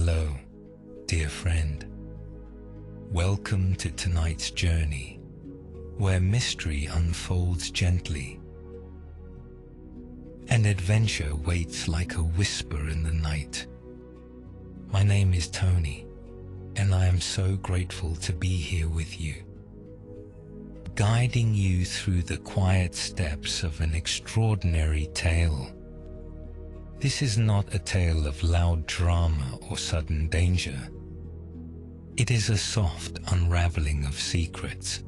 Hello, dear friend. Welcome to tonight's journey, where mystery unfolds gently and adventure waits like a whisper in the night. My name is Tony, and I am so grateful to be here with you, guiding you through the quiet steps of an extraordinary tale. This is not a tale of loud drama or sudden danger. It is a soft unraveling of secrets,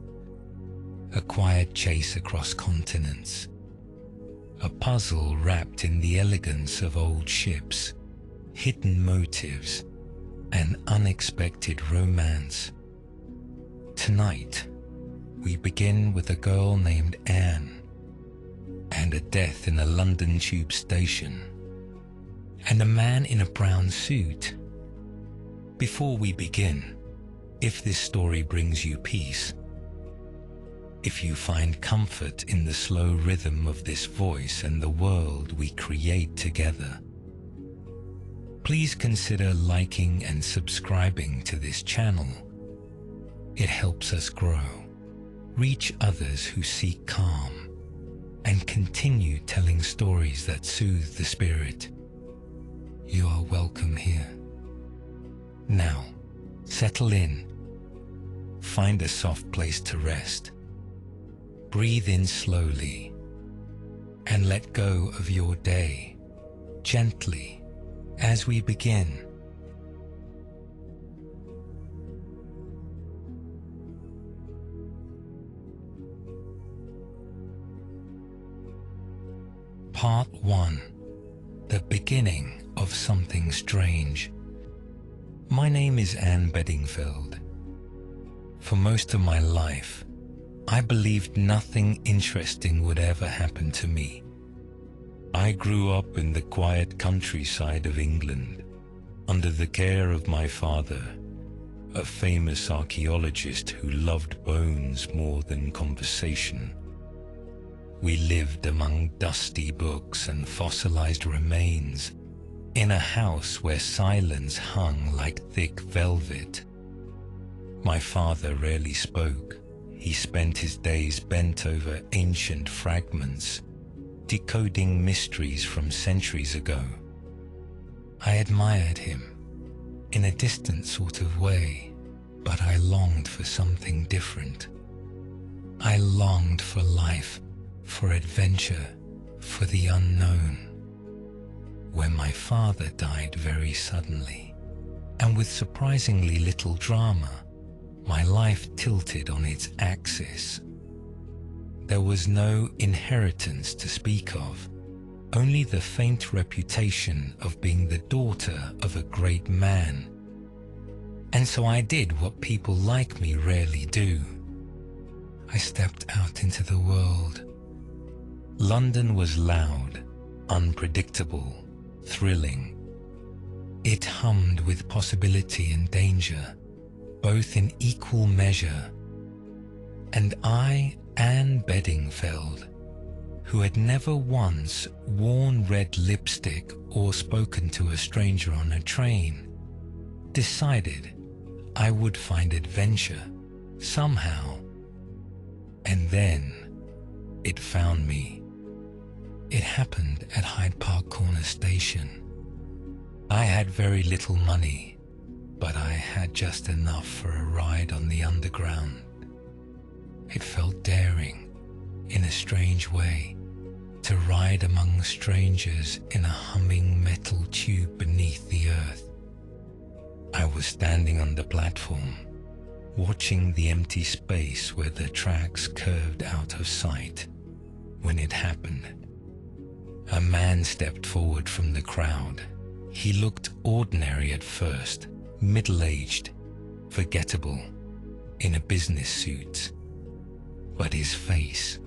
a quiet chase across continents, a puzzle wrapped in the elegance of old ships, hidden motives, and unexpected romance. Tonight, we begin with a girl named Anne, and a death in a London tube station, and a man in a brown suit. Before we begin, if this story brings you peace, if you find comfort in the slow rhythm of this voice and the world we create together, please consider liking and subscribing to this channel. It helps us grow, reach others who seek calm, and continue telling stories that soothe the spirit. You are welcome here. Now, settle in. Find a soft place to rest. Breathe in slowly and let go of your day gently as we begin. Part 1. The beginning of something strange. My name is Anne Bedingfeld. For most of my life, I believed nothing interesting would ever happen to me. I grew up in the quiet countryside of England, under the care of my father, a famous archaeologist who loved bones more than conversation. We lived among dusty books and fossilized remains, in a house where silence hung like thick velvet. My father rarely spoke. He spent his days bent over ancient fragments, decoding mysteries from centuries ago. I admired him, in a distant sort of way, but I longed for something different. I longed for life, for adventure, for the unknown. When my father died very suddenly, and with surprisingly little drama, my life tilted on its axis. There was no inheritance to speak of, only the faint reputation of being the daughter of a great man. And so I did what people like me rarely do. I stepped out into the world. London was loud, unpredictable, thrilling. It hummed with possibility and danger, both in equal measure. And I, Anne Bedingfeld, who had never once worn red lipstick or spoken to a stranger on a train, decided I would find adventure somehow. And then it found me. It happened at Hyde Park Corner Station. I had very little money, but I had just enough for a ride on the Underground. It felt daring, in a strange way, to ride among strangers in a humming metal tube beneath the earth. I was standing on the platform, watching the empty space where the tracks curved out of sight, when it happened. A man stepped forward from the crowd. He looked ordinary at first, middle-aged, forgettable, in a business suit. But his face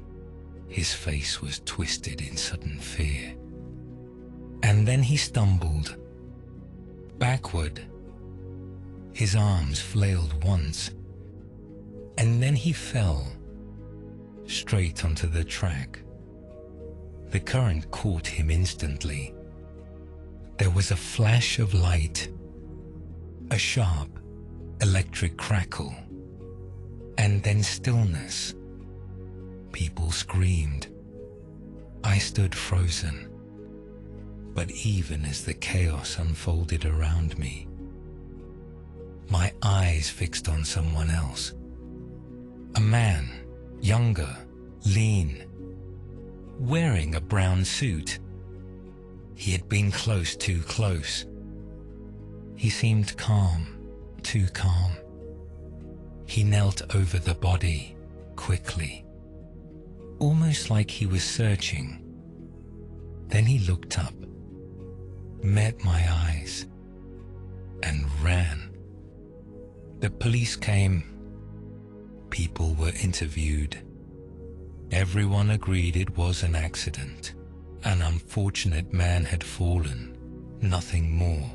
was twisted in sudden fear. And then he stumbled backward. His arms flailed once, and then he fell straight onto the track. The current caught him instantly. There was a flash of light, sharp, electric crackle, and then stillness. People screamed. I stood frozen. But even as the chaos unfolded around me, my eyes fixed on someone else. A man, younger, lean, wearing a brown suit. He had been close, too close. He seemed calm, too calm. He knelt over the body, quickly, almost like he was searching. Then he looked up, met my eyes, and ran. The police came. People were interviewed. Everyone agreed it was an accident. An unfortunate man had fallen, nothing more.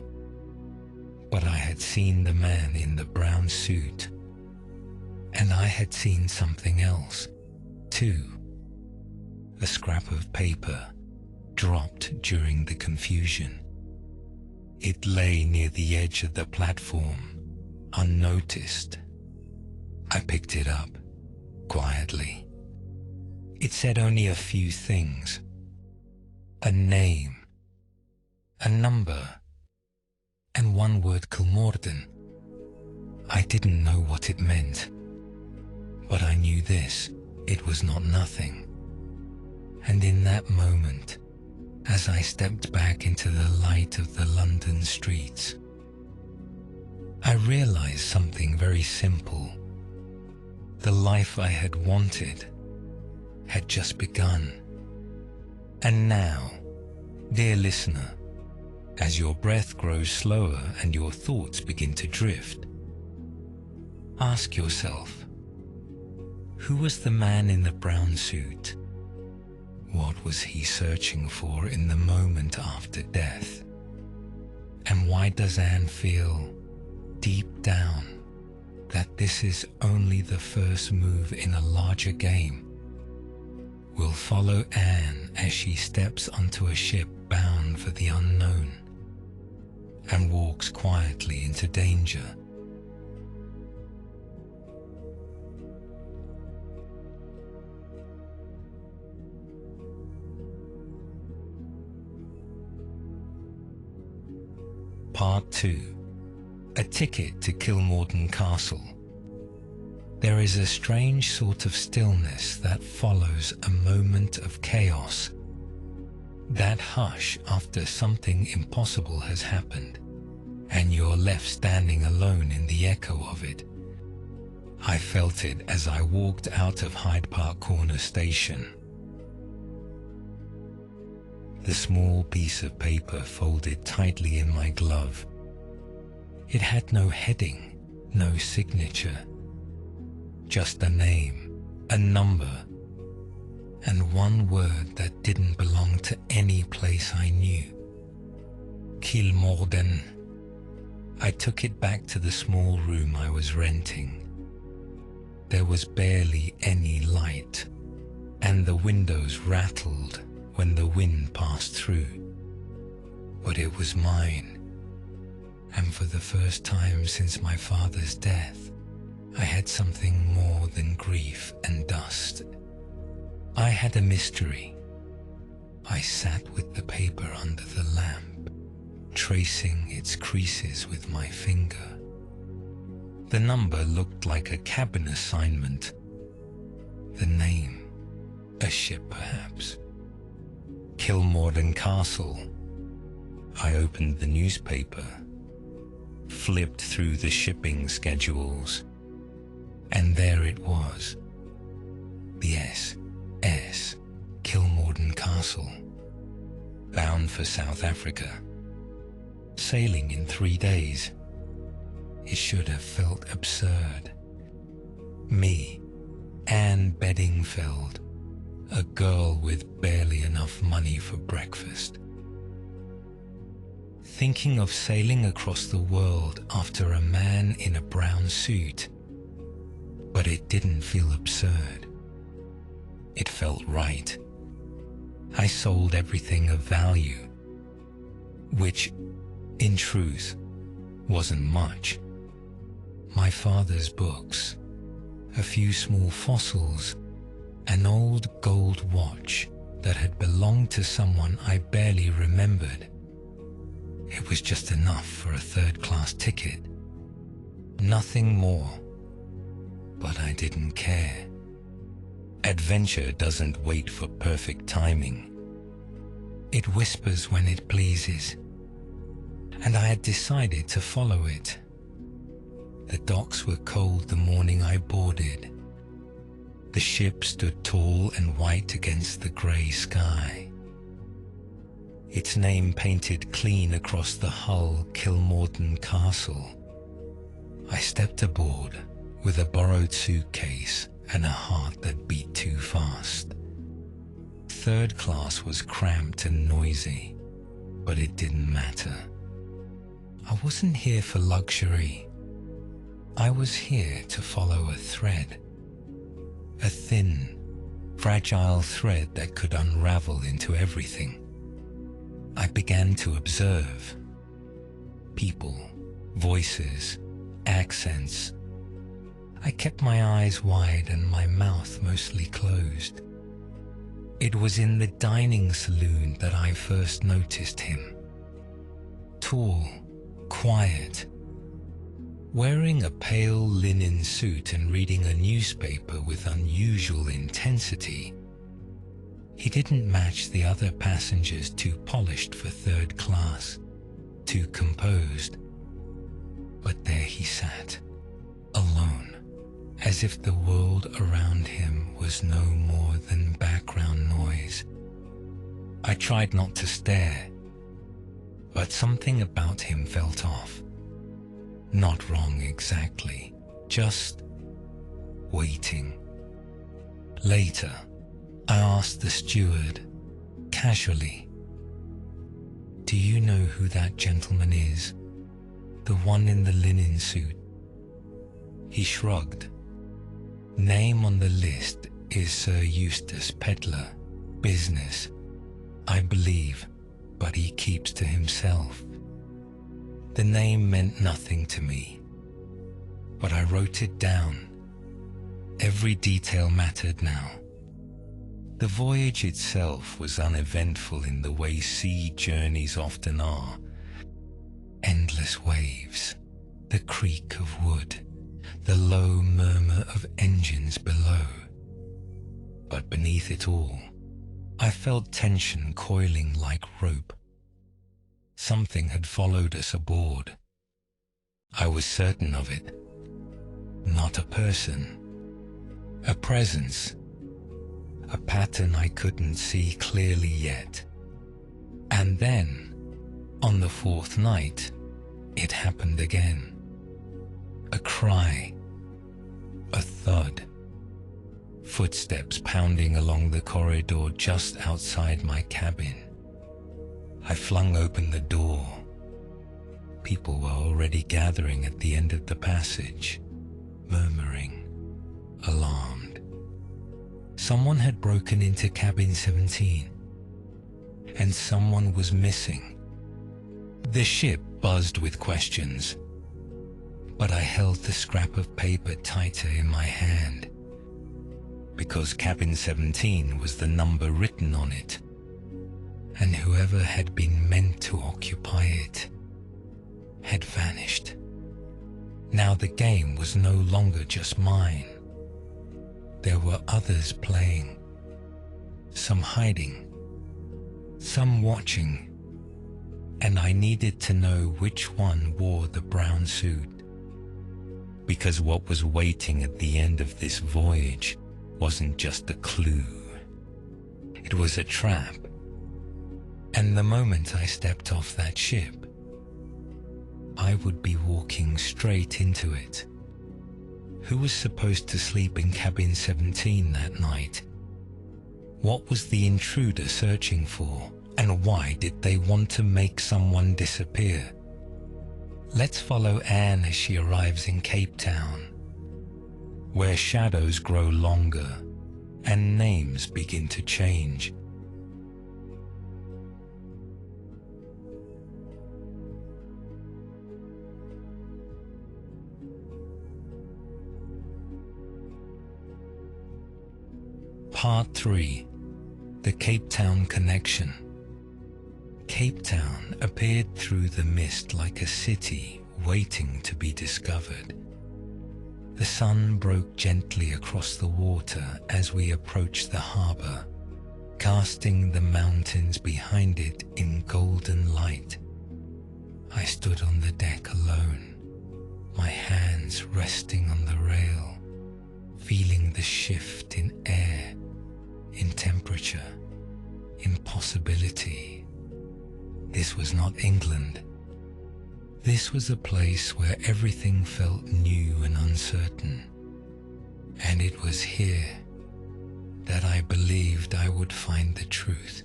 But I had seen the man in the brown suit, and I had seen something else, too. A scrap of paper dropped during the confusion. It lay near the edge of the platform, unnoticed. I picked it up, quietly. It said only a few things. A name, a number, and one word, Kilmorden. I didn't know what it meant, but I knew this, it was not nothing. And in that moment, as I stepped back into the light of the London streets, I realized something very simple. The life I had wanted had just begun. And now, dear listener, as your breath grows slower and your thoughts begin to drift, ask yourself, who was the man in the brown suit? What was he searching for in the moment after death? And why does Anne feel, deep down, that this is only the first move in a larger game? We'll follow Anne as she steps onto a ship bound for the unknown and walks quietly into danger. Part 2. A ticket to Kilmorden Castle. There is a strange sort of stillness that follows a moment of chaos. That hush after something impossible has happened, and you're left standing alone in the echo of it. I felt it as I walked out of Hyde Park Corner station. The small piece of paper folded tightly in my glove. It had no heading, no signature. Just a name, a number, and one word that didn't belong to any place I knew. Kilmorden. I took it back to the small room I was renting. There was barely any light, and the windows rattled when the wind passed through. But it was mine, and for the first time since my father's death, I had something more than grief and dust. I had a mystery. I sat with the paper under the lamp, tracing its creases with my finger. The number looked like a cabin assignment. The name, a ship perhaps. Kilmorden Castle. I opened the newspaper, flipped through the shipping schedules, and there it was. The SS Kilmorden Castle, bound for South Africa, sailing in 3 days. It should have felt absurd. Me, Anne Bedingfeld, a girl with barely enough money for breakfast, thinking of sailing across the world after a man in a brown suit. But it didn't feel absurd. It felt right. I sold everything of value, which, in truth, wasn't much. my father's books, a few small fossils, an old gold watch that had belonged to someone I barely remembered. It was just enough for a third-class ticket. Nothing more. But I didn't care. Adventure doesn't wait for perfect timing. It whispers when it pleases, and I had decided to follow it. The docks were cold the morning I boarded. The ship stood tall and white against the grey sky. Its name painted clean across the hull, Kilmorton Castle. I stepped aboard with a borrowed suitcase and a heart that beat too fast. Third class was cramped and noisy, but it didn't matter. I wasn't here for luxury. I was here to follow a thread. A thin, fragile thread that could unravel into everything. I began to observe. People, voices, accents. I kept my eyes wide and my mouth mostly closed. It was in the dining saloon that I first noticed him. Tall, quiet, wearing a pale linen suit and reading a newspaper with unusual intensity. He didn't match the other passengers, too polished for third class, too composed. But there he sat, alone, as if the world around him was no more than background noise. I tried not to stare, but something about him felt off. Not wrong exactly, just waiting. Later, I asked the steward, casually, "Do you know who that gentleman is? The one in the linen suit?" He shrugged. "Name on the list is Sir Eustace Pedlar, business, I believe, but he keeps to himself." The name meant nothing to me, but I wrote it down. Every detail mattered now. The voyage itself was uneventful in the way sea journeys often are. Endless waves, the creak of wood, the low murmur of engines below. But beneath it all, I felt tension coiling like rope. Something had followed us aboard. I was certain of it. Not a person. A presence. A pattern I couldn't see clearly yet. And then, on the fourth night, it happened again. A cry. A thud. Footsteps pounding along the corridor just outside my cabin. I flung open the door. People were already gathering at the end of the passage, murmuring, alarmed. Someone had broken into cabin 17, and someone was missing. The ship buzzed with questions, but I held the scrap of paper tighter in my hand, because cabin 17 was the number written on it, and whoever had been meant to occupy it had vanished. Now the game was no longer just mine. There were others playing, some hiding, some watching, and I needed to know which one wore the brown suit. Because what was waiting at the end of this voyage wasn't just a clue. It was a trap. And the moment I stepped off that ship, I would be walking straight into it. Who was supposed to sleep in cabin 17 that night? What was the intruder searching for? And why did they want to make someone disappear? Let's follow Anne as she arrives in Cape Town, where shadows grow longer and names begin to change. Part 3. The Cape Town Connection. Cape Town appeared through the mist like a city waiting to be discovered. The sun broke gently across the water as we approached the harbour, casting the mountains behind it in golden light. I stood on the deck alone, my hands resting on the rail, feeling the shift in air, in temperature, in possibility. This was not England. This was a place where everything felt new and uncertain. And it was here that I believed I would find the truth.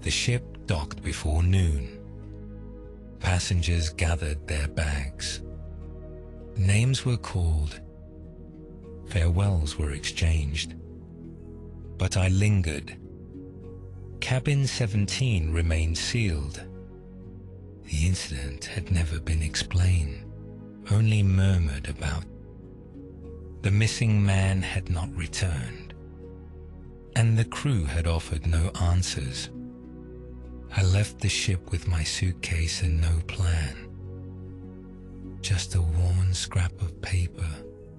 The ship docked before noon. Passengers gathered their bags. Names were called. Farewells were exchanged. But I lingered. Cabin 17 remained sealed. The incident had never been explained, only murmured about. The missing man had not returned, and the crew had offered no answers. I left the ship with my suitcase and no plan. Just a worn scrap of paper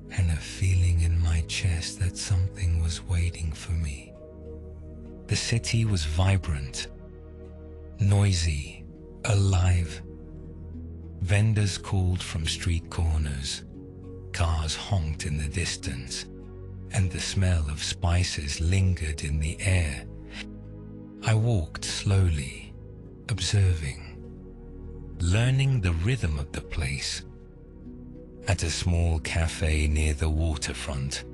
and a feeling in my chest that something was waiting for me. The city was vibrant, noisy, alive. Vendors called from street corners, cars honked in the distance, and the smell of spices lingered in the air. I walked slowly, observing, learning the rhythm of the place. At a small cafe near the waterfront,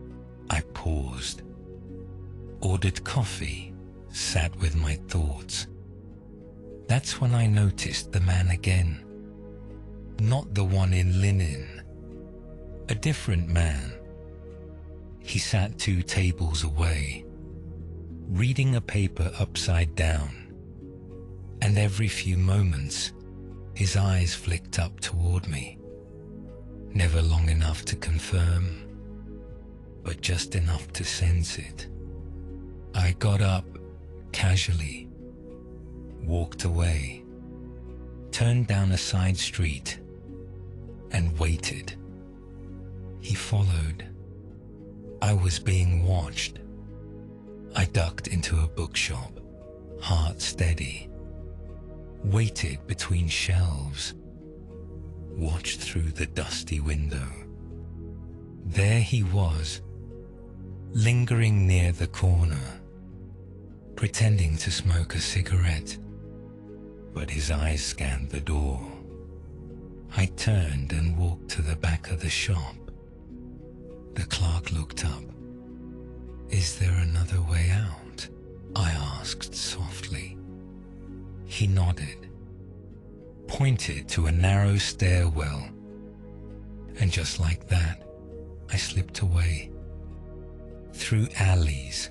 I paused, ordered coffee, sat with my thoughts. That's when I noticed the man again. Not the one in linen. A different man. He sat 2 tables away, reading a paper upside down, and every few moments his eyes flicked up toward me. Never long enough to confirm, but just enough to sense it. I got up casually, walked away, turned down a side street, and waited. He followed. I was being watched. I ducked into a bookshop, heart steady, waited between shelves, watched through the dusty window. There he was, lingering near the corner, pretending to smoke a cigarette, but his eyes scanned the door. I turned and walked to the back of the shop. The clerk looked up. "Is there another way out?" I asked softly. He nodded, pointed to a narrow stairwell, and just like that, I slipped away. Through alleys,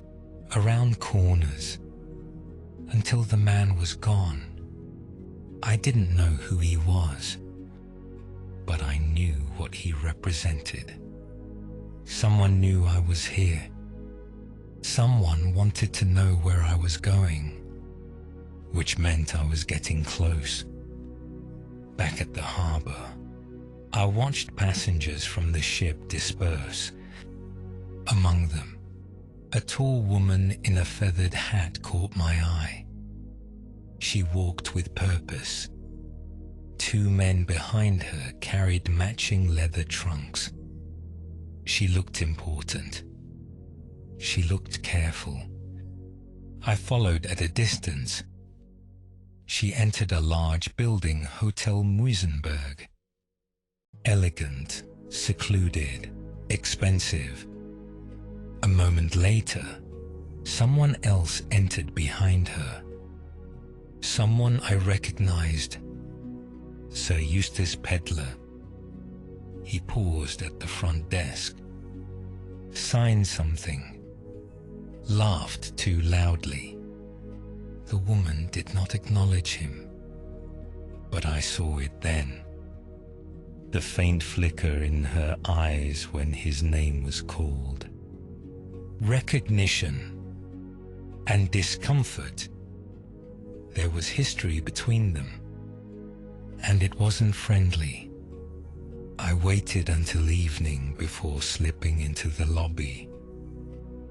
around corners, until the man was gone. I didn't know who he was, but I knew what he represented. Someone knew I was here. Someone wanted to know where I was going, which meant I was getting close. Back at the harbour, I watched passengers from the ship disperse. Among them, a tall woman in a feathered hat caught my eye. She walked with purpose. 2 men behind her carried matching leather trunks. She looked important. She looked careful. I followed at a distance. She entered a large building, Hotel Muizenberg. Elegant, secluded, expensive. A moment later, someone else entered behind her. Someone I recognized. Sir Eustace Pedler. He paused at the front desk, signed something, laughed too loudly. The woman did not acknowledge him, but I saw it then. The faint flicker in her eyes when his name was called. recognition, and discomfort. There was history between them, and it wasn't friendly. I waited until evening before slipping into the lobby.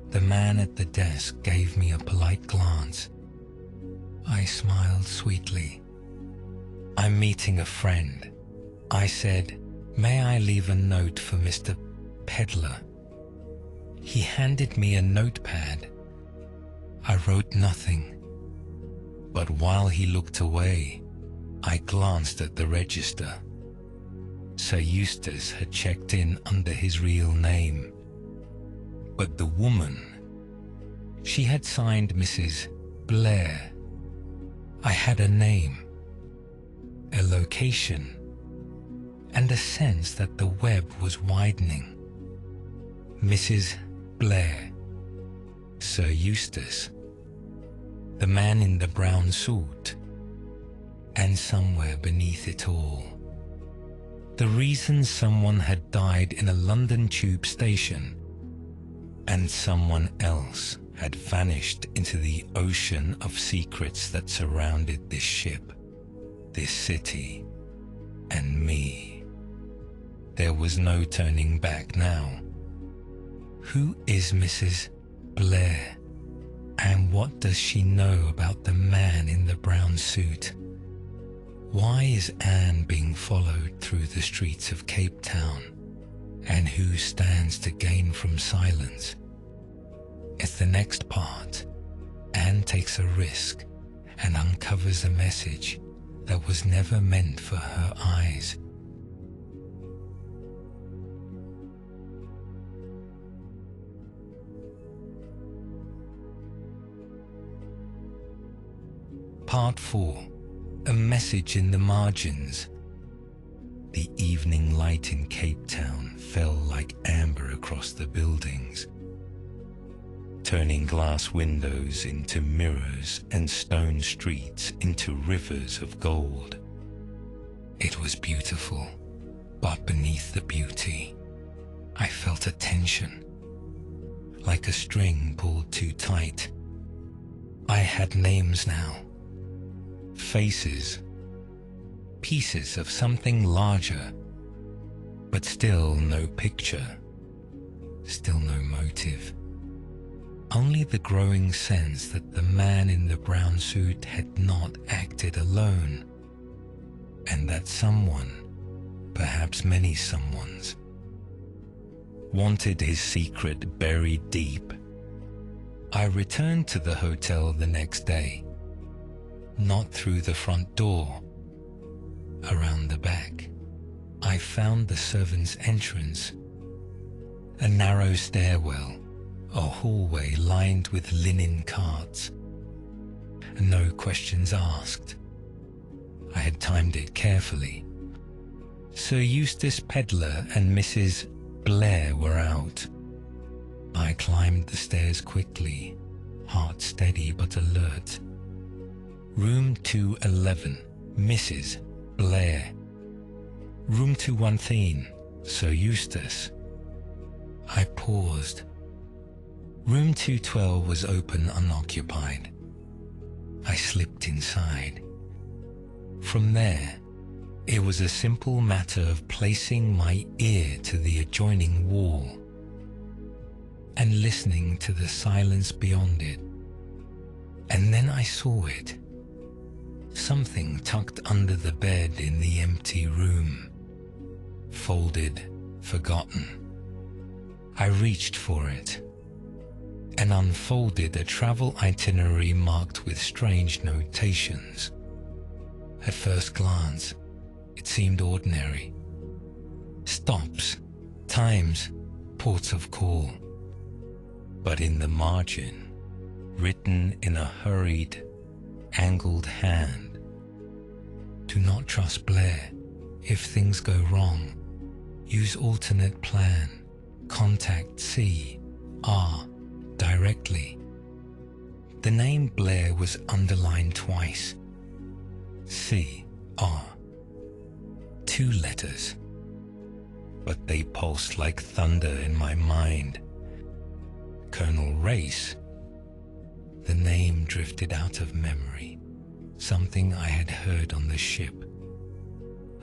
The man at the desk gave me a polite glance. I smiled sweetly. "I'm meeting a friend." I said, "May I leave a note for Mr. Peddler?" He handed me a notepad. I wrote nothing, but while he looked away, I glanced at the register. Sir Eustace had checked in under his real name, but the woman, she had signed Mrs. Blair. I had a name, a location, and a sense that the web was widening. Mrs. Blair, Sir Eustace, the man in the brown suit, and somewhere beneath it all, the reason someone had died in a London tube station and someone else had vanished into the ocean of secrets that surrounded this ship, this city, and me. There was no turning back now. Who is Mrs. Blair, and what does she know about the man in the brown suit? Why is Anne being followed through the streets of Cape Town, and who stands to gain from silence? It's the next part. Anne takes a risk and uncovers a message that was never meant for her eyes. Part 4. A message in the margins. The evening light in Cape Town fell like amber across the buildings, turning glass windows into mirrors and stone streets into rivers of gold. It was beautiful, but beneath the beauty, I felt a tension, like a string pulled too tight. I had names now. Faces, pieces of something larger, but still no picture, still no motive. Only the growing sense that the man in the brown suit had not acted alone, and that someone, perhaps many someones, wanted his secret buried deep. I returned to the hotel the next day. Not through the front door, around the back. I found the servants' entrance, a narrow stairwell, a hallway lined with linen carts. No questions asked. I had timed it carefully. Sir Eustace Peddler and Mrs. Blair were out. I climbed the stairs quickly, heart steady but alert. Room 211, Mrs. Blair. Room 213, Sir Eustace. I paused. Room 212 was open, unoccupied. I slipped inside. From there, it was a simple matter of placing my ear to the adjoining wall and listening to the silence beyond it. And then I saw it. Something tucked under the bed in the empty room. Folded, forgotten. I reached for it and unfolded a travel itinerary marked with strange notations. At first glance, it seemed ordinary. Stops, times, ports of call. But in the margin, written in a hurried, angled hand, "Do not trust Blair. If things go wrong, use alternate plan. Contact C.R. directly." The name Blair was underlined twice. C.R. 2 letters, but they pulsed like thunder in my mind. Colonel Race, the name drifted out of memory, something I had heard on the ship.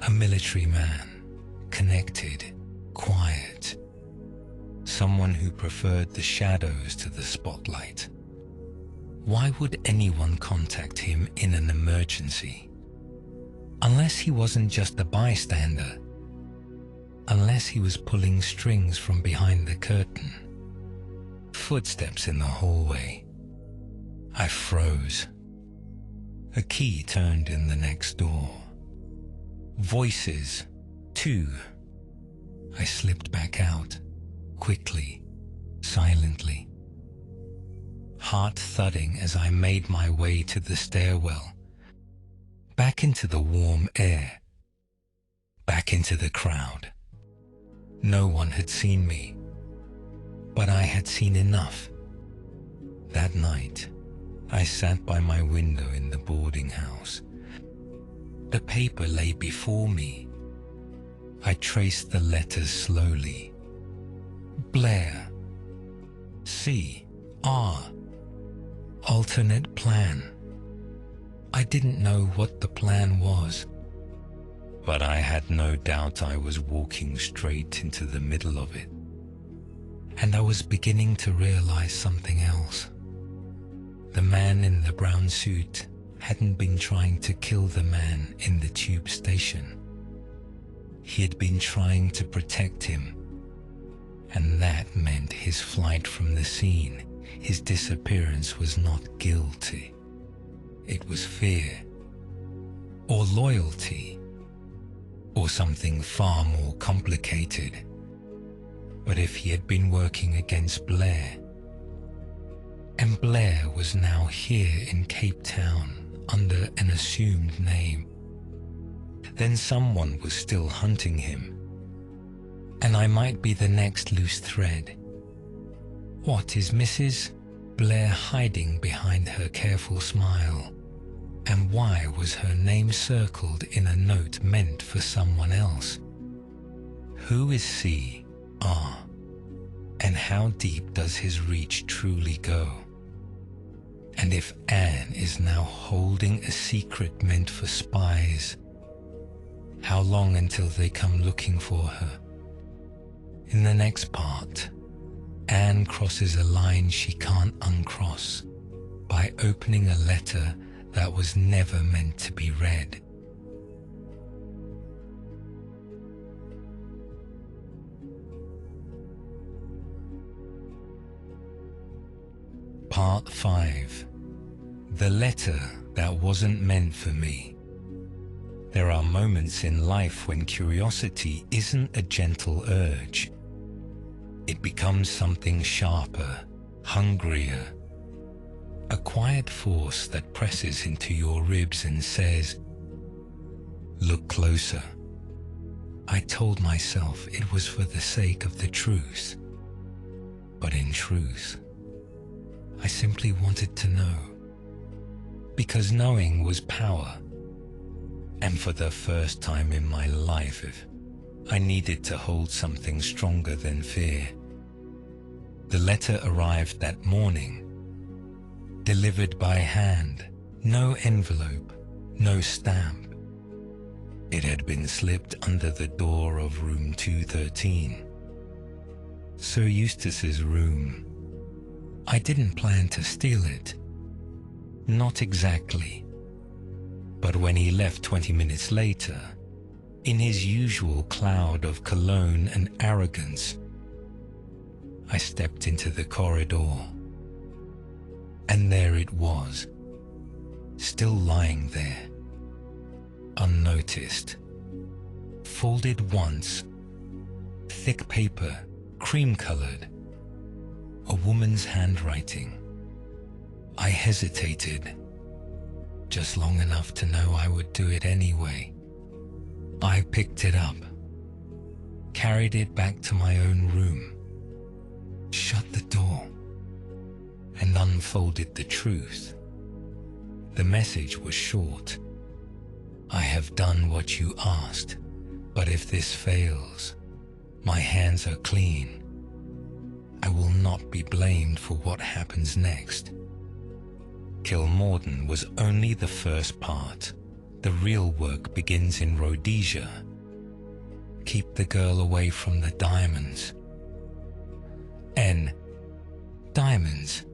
A military man, connected, quiet, someone who preferred the shadows to the spotlight. Why would anyone contact him in an emergency? Unless he wasn't just a bystander, unless he was pulling strings from behind the curtain. Footsteps in the hallway. I froze. A key turned in the next door. Voices, too. I slipped back out, quickly, silently. Heart thudding as I made my way to the stairwell. Back into the warm air. Back into the crowd. No one had seen me, but I had seen enough. That night, I sat by my window in the boarding house. The paper lay before me. I traced the letters slowly. Blair. C. R. Alternate plan. I didn't know what the plan was, but I had no doubt I was walking straight into the middle of it. And I was beginning to realize something else. The man in the brown suit hadn't been trying to kill the man in the tube station. He had been trying to protect him, and that meant his flight from the scene, his disappearance, was not guilty. It was fear, or loyalty, or something far more complicated. But if he had been working against Blair, and Blair was now here in Cape Town under an assumed name, then someone was still hunting him, and I might be the next loose thread. What is Mrs. Blair hiding behind her careful smile? And why was her name circled in a note meant for someone else? Who is C. R.? And how deep does his reach truly go? And if Anne is now holding a secret meant for spies, how long until they come looking for her? In the next part, Anne crosses a line she can't uncross by opening a letter that was never meant to be read. Part 5. The letter that wasn't meant for me. There are moments in life when curiosity isn't a gentle urge. It becomes something sharper, hungrier, a quiet force that presses into your ribs and says, "Look closer." I told myself it was for the sake of the truth, but in truth, I simply wanted to know, because knowing was power, and for the first time in my life, I needed to hold something stronger than fear. The letter arrived that morning, delivered by hand, no envelope, no stamp. It had been slipped under the door of room 213. Sir Eustace's room. I didn't plan to steal it. Not exactly. But when he left 20 minutes later, in his usual cloud of cologne and arrogance, I stepped into the corridor. And there it was, still lying there, unnoticed. Folded once, thick paper, cream-colored, a woman's handwriting. I hesitated, just long enough to know I would do it anyway. I picked it up, carried it back to my own room, shut the door, and unfolded the truth. The message was short. I have done what you asked, but if this fails, my hands are clean. I will not be blamed for what happens next. Kilmorden was only the first part. The real work begins in Rhodesia. Keep the girl away from the diamonds. N. Diamonds.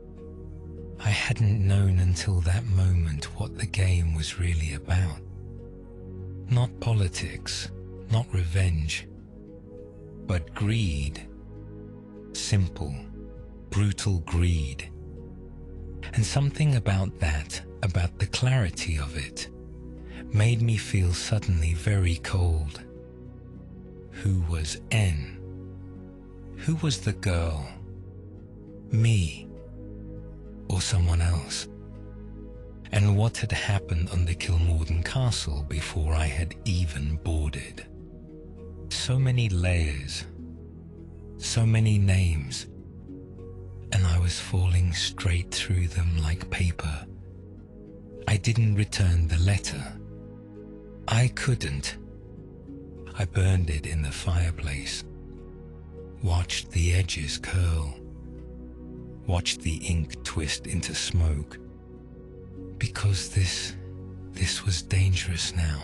I hadn't known until that moment what the game was really about. Not politics, not revenge, but greed. Simple, brutal greed. And something about that, about the clarity of it, made me feel suddenly very cold. Who was N? Who was the girl? Me? Or someone else? And what had happened on the Kilmorden Castle before I had even boarded? So many layers, so many names, and I was falling straight through them like paper. I didn't return the letter. I couldn't. I burned it in the fireplace, watched the edges curl, watched the ink twist into smoke, because this was dangerous now.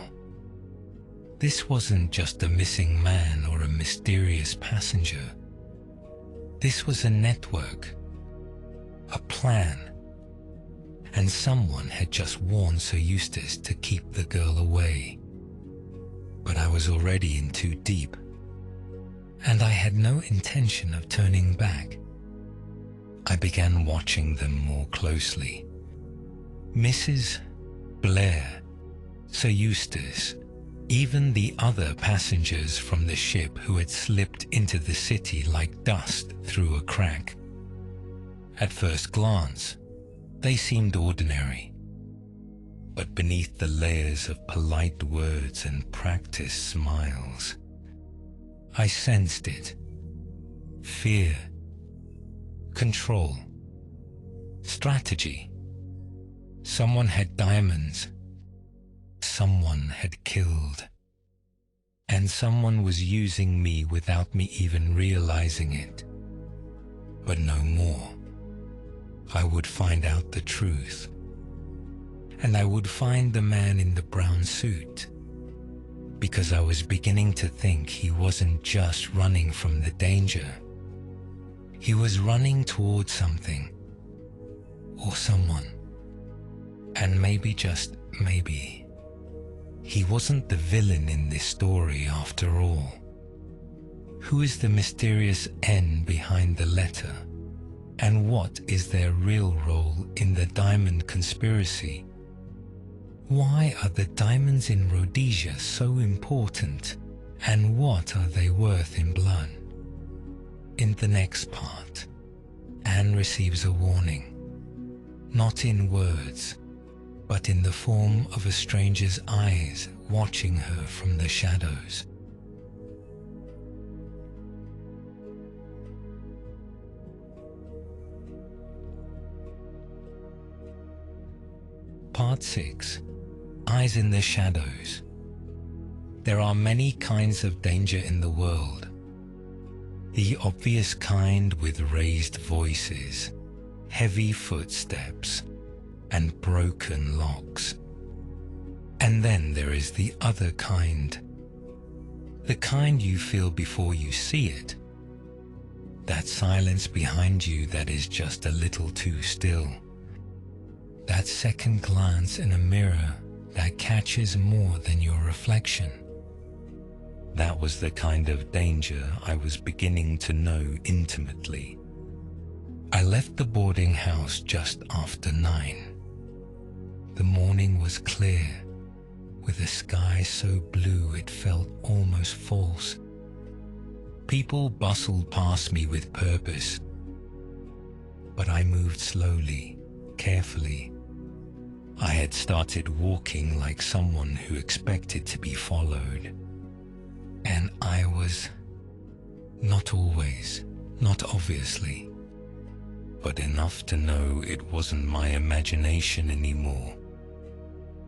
This wasn't just a missing man or a mysterious passenger. This was a network, a plan, and someone had just warned Sir Eustace to keep the girl away. But I was already in too deep, and I had no intention of turning back. I began watching them more closely. Mrs. Blair, Sir Eustace, even the other passengers from the ship who had slipped into the city like dust through a crack. At first glance, they seemed ordinary, but beneath the layers of polite words and practiced smiles, I sensed it. Fear, control, strategy. Someone had diamonds. Someone had killed. And someone was using me without me even realizing it. But no more. I would find out the truth. And I would find the man in the brown suit. Because I was beginning to think he wasn't just running from the danger. He was running towards something. Or someone. And maybe, just maybe, he wasn't the villain in this story after all. Who is the mysterious N behind the letter? And what is their real role in the diamond conspiracy? Why are the diamonds in Rhodesia so important? And what are they worth in blood? In the next part, Anne receives a warning. Not in words, but in the form of a stranger's eyes watching her from the shadows. Part 6. Eyes in the Shadows. There are many kinds of danger in the world. The obvious kind with raised voices, heavy footsteps, and broken locks. And then there is the other kind. The kind you feel before you see it. That silence behind you that is just a little too still. That second glance in a mirror that catches more than your reflection. That was the kind of danger I was beginning to know intimately. I left the boarding house just after 9. The morning was clear, with a sky so blue it felt almost false. People bustled past me with purpose, but I moved slowly, carefully. I had started walking like someone who expected to be followed. And I was, not always, not obviously, but enough to know it wasn't my imagination anymore.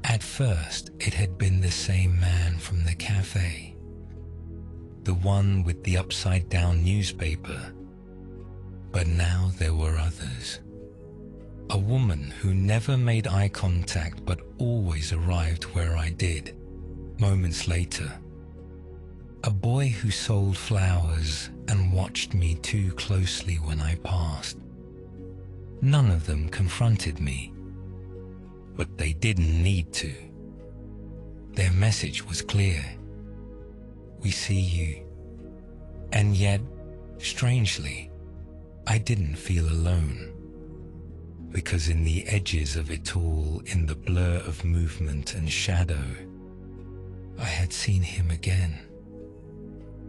At first, it had been the same man from the cafe, the one with the upside-down newspaper, But now there were others. A woman who never made eye contact but always arrived where I did, moments later. A boy who sold flowers and watched me too closely when I passed. None of them confronted me, but they didn't need to. Their message was clear. We see you. And yet, strangely, I didn't feel alone. Because in the edges of it all, in the blur of movement and shadow, I had seen him again.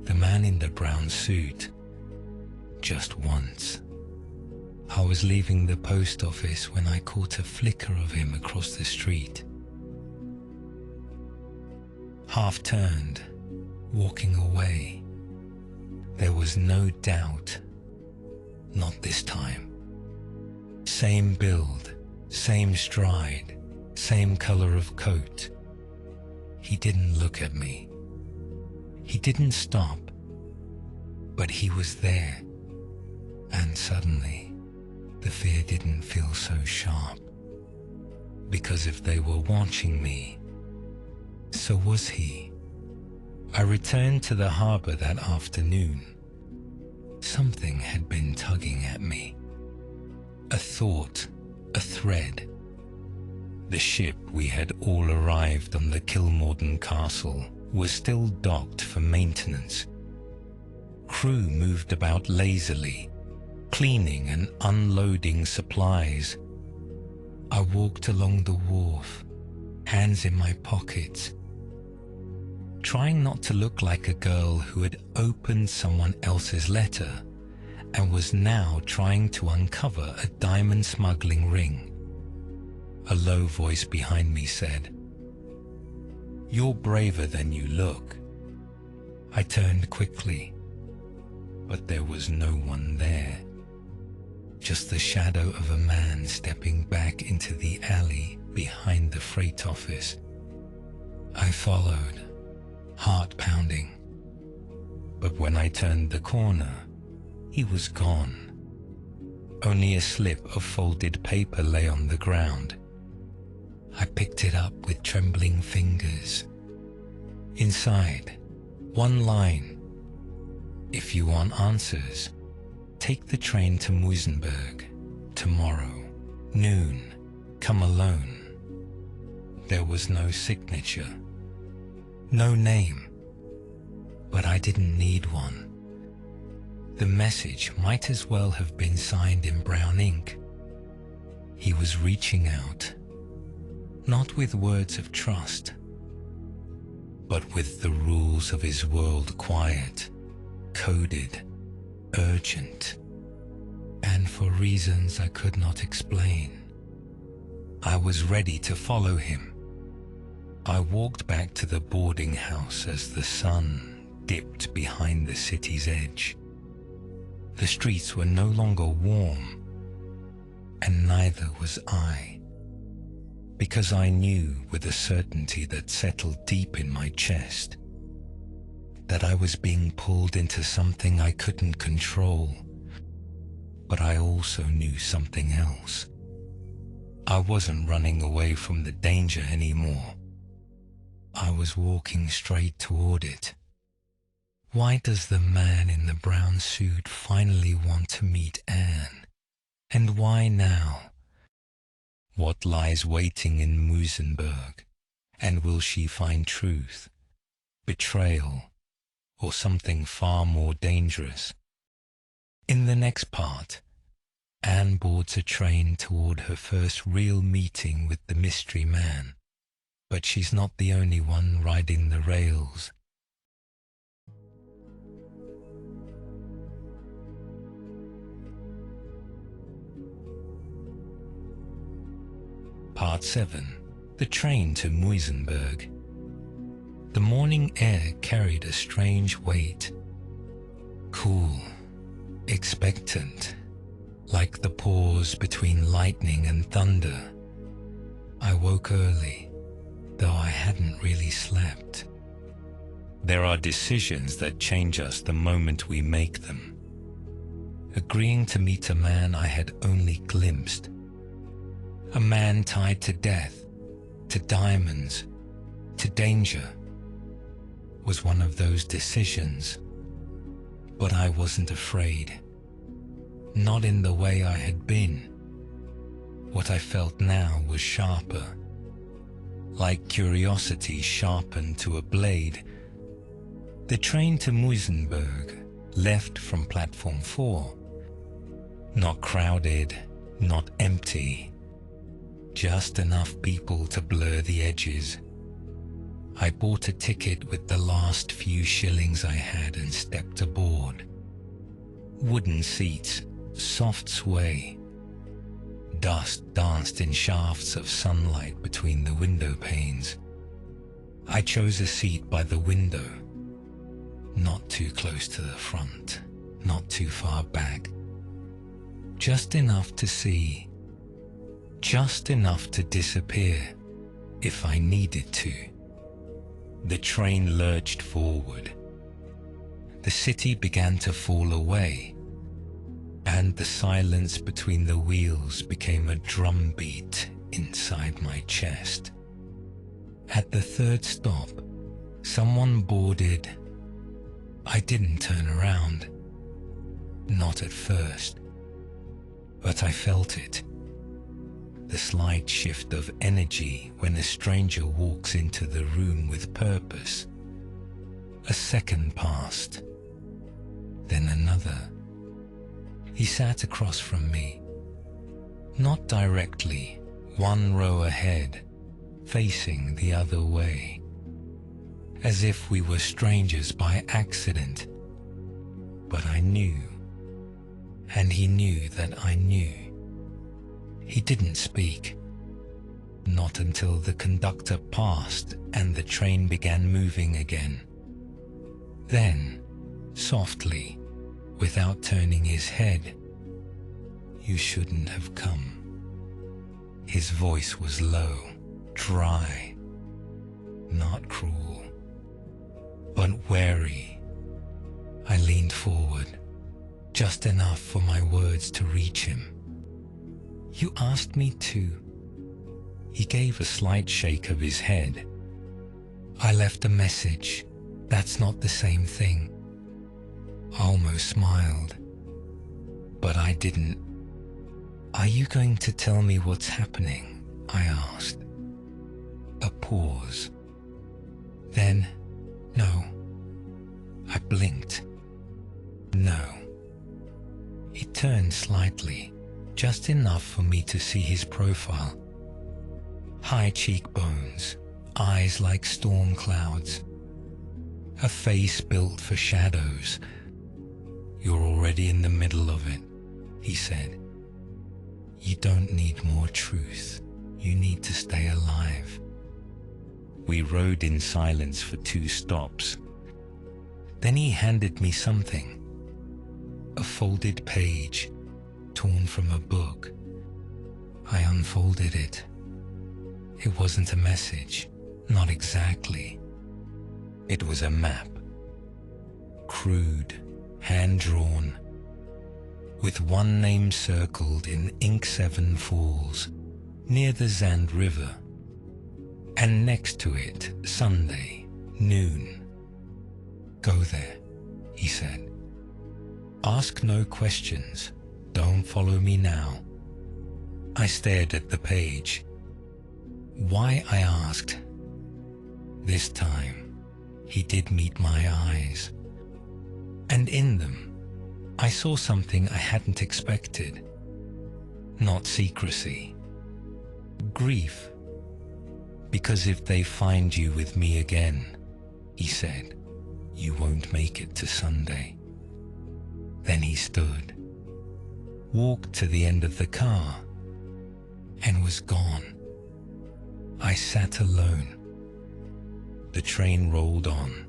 The man in the brown suit, just once. I was leaving the post office when I caught a flicker of him across the street. Half turned, walking away. There was no doubt. Not this time. Same build, same stride, same color of coat. He didn't look at me. He didn't stop, but he was there. And suddenly, the fear didn't feel so sharp. Because if they were watching me, so was he. I returned to the harbor that afternoon. Something had been tugging at me. A thought, a thread. The ship we had all arrived on the Kilmorden Castle was still docked for maintenance. Crew moved about lazily, cleaning and unloading supplies. I walked along the wharf, hands in my pockets, trying not to look like a girl who had opened someone else's letter and was now trying to uncover a diamond smuggling ring. A low voice behind me said, "You're braver than you look." I turned quickly, but there was no one there. Just the shadow of a man stepping back into the alley behind the freight office. I followed, heart pounding. But when I turned the corner, he was gone. Only a slip of folded paper lay on the ground. I picked it up with trembling fingers. Inside, one line. "If you want answers, take the train to Muizenberg. Tomorrow, noon. Come alone." There was no signature. No name. But I didn't need one. The message might as well have been signed in brown ink. He was reaching out, not with words of trust, but with the rules of his world quiet, coded, urgent, and for reasons I could not explain. I was ready to follow him. I walked back to the boarding house as the sun dipped behind the city's edge. The streets were no longer warm, and neither was I, because I knew with a certainty that settled deep in my chest that I was being pulled into something I couldn't control. But I also knew something else. I wasn't running away from the danger anymore. I was walking straight toward it. Why does the man in the brown suit finally want to meet Anne? And why now? What lies waiting in Muizenberg? And will she find truth, betrayal, or something far more dangerous? In the next part, Anne boards a train toward her first real meeting with the mystery man. But she's not the only one riding the rails. Part 7. The train to Muizenberg. The morning air carried a strange weight. Cool, expectant, like the pause between lightning and thunder. I woke early, though I hadn't really slept. There are decisions that change us the moment we make them. agreeing to meet a man I had only glimpsed. A man tied to death, to diamonds, to danger. Was one of those decisions. But I wasn't afraid. Not in the way I had been. What I felt now was sharper. Like curiosity sharpened to a blade. The train to Muizenberg left from platform 4. Not crowded, not empty. Just enough people to blur the edges. I bought a ticket with the last few shillings I had and stepped aboard. Wooden seats, soft sway. Dust danced in shafts of sunlight between the window panes. I chose a seat by the window. Not too close to the front, not too far back. Just enough to see. Just enough to disappear, if I needed to. The train lurched forward. The city began to fall away, and the silence between the wheels became a drumbeat inside my chest. At the third stop, someone boarded. I didn't turn around. Not at first. But I felt it. The slight shift of energy when a stranger walks into the room with purpose. A second passed. Then another. He sat across from me. Not directly, one row ahead, facing the other way. As if we were strangers by accident. But I knew. And he knew that I knew. He didn't speak. Not until the conductor passed and the train began moving again. Then, softly, without turning his head, "You shouldn't have come." His voice was low, dry, not cruel, but wary. I leaned forward, just enough for my words to reach him. "You asked me to." He gave a slight shake of his head. "I left a message. That's not the same thing." I almost smiled, but I didn't. "Are you going to tell me what's happening?" I asked. A pause. Then, "No." I blinked. "No." He turned slightly. Just enough for me to see his profile. High cheekbones, eyes like storm clouds. A face built for shadows. "You're already in the middle of it," he said. "You don't need more truth. You need to stay alive." We rode in silence for 2 stops. Then he handed me something. A folded page. Torn from a book. I unfolded it. It wasn't a message, not exactly. It was a map. Crude, hand-drawn, with one name circled in ink 7 falls, near the Zand River. And next to it, Sunday, noon. "Go there," he said. "Ask no questions. Don't follow me now." I stared at the page. Why, I asked. This time, he did meet my eyes. And in them, I saw something I hadn't expected. Not secrecy. Grief. "Because if they find you with me again," he said, "you won't make it to Sunday." Then he stood. Walked to the end of the car, and was gone. I sat alone. The train rolled on.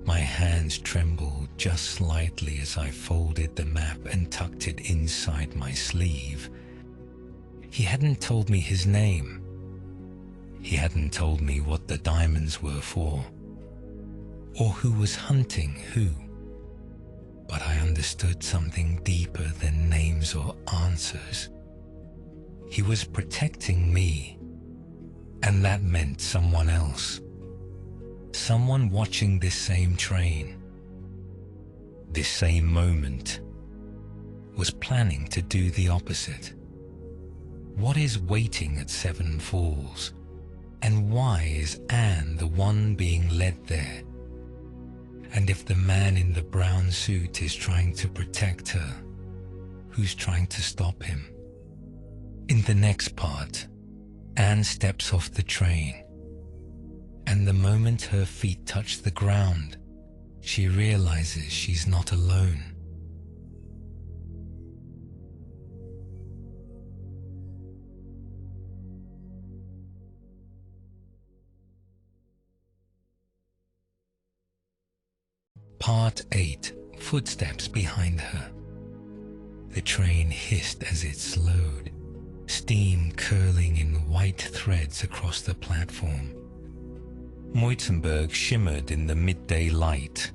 My hands trembled just slightly as I folded the map and tucked it inside my sleeve. He hadn't told me his name. He hadn't told me what the diamonds were for, or who was hunting who. But I understood something deeper than names or answers. He was protecting me, and that meant someone else. Someone watching this same train, this same moment, was planning to do the opposite. What is waiting at Seven Falls, and why is Anne the one being led there? And if the man in the brown suit is trying to protect her, who's trying to stop him? In the next part, Anne steps off the train, and the moment her feet touch the ground, she realizes she's not alone. Part 8. Footsteps behind her. The train hissed as it slowed, steam curling in white threads across the platform. Muizenberg shimmered in the midday light,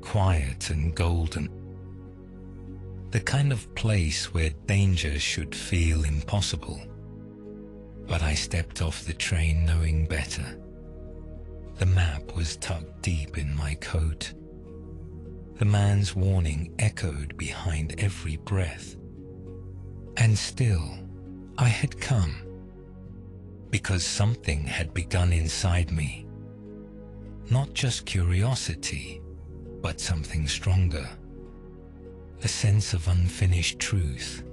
quiet and golden. The kind of place where danger should feel impossible. But I stepped off the train knowing better. The map was tucked deep in my coat. The man's warning echoed behind every breath. And still, I had come, because something had begun inside me. Not just curiosity, but something stronger. A sense of unfinished truth.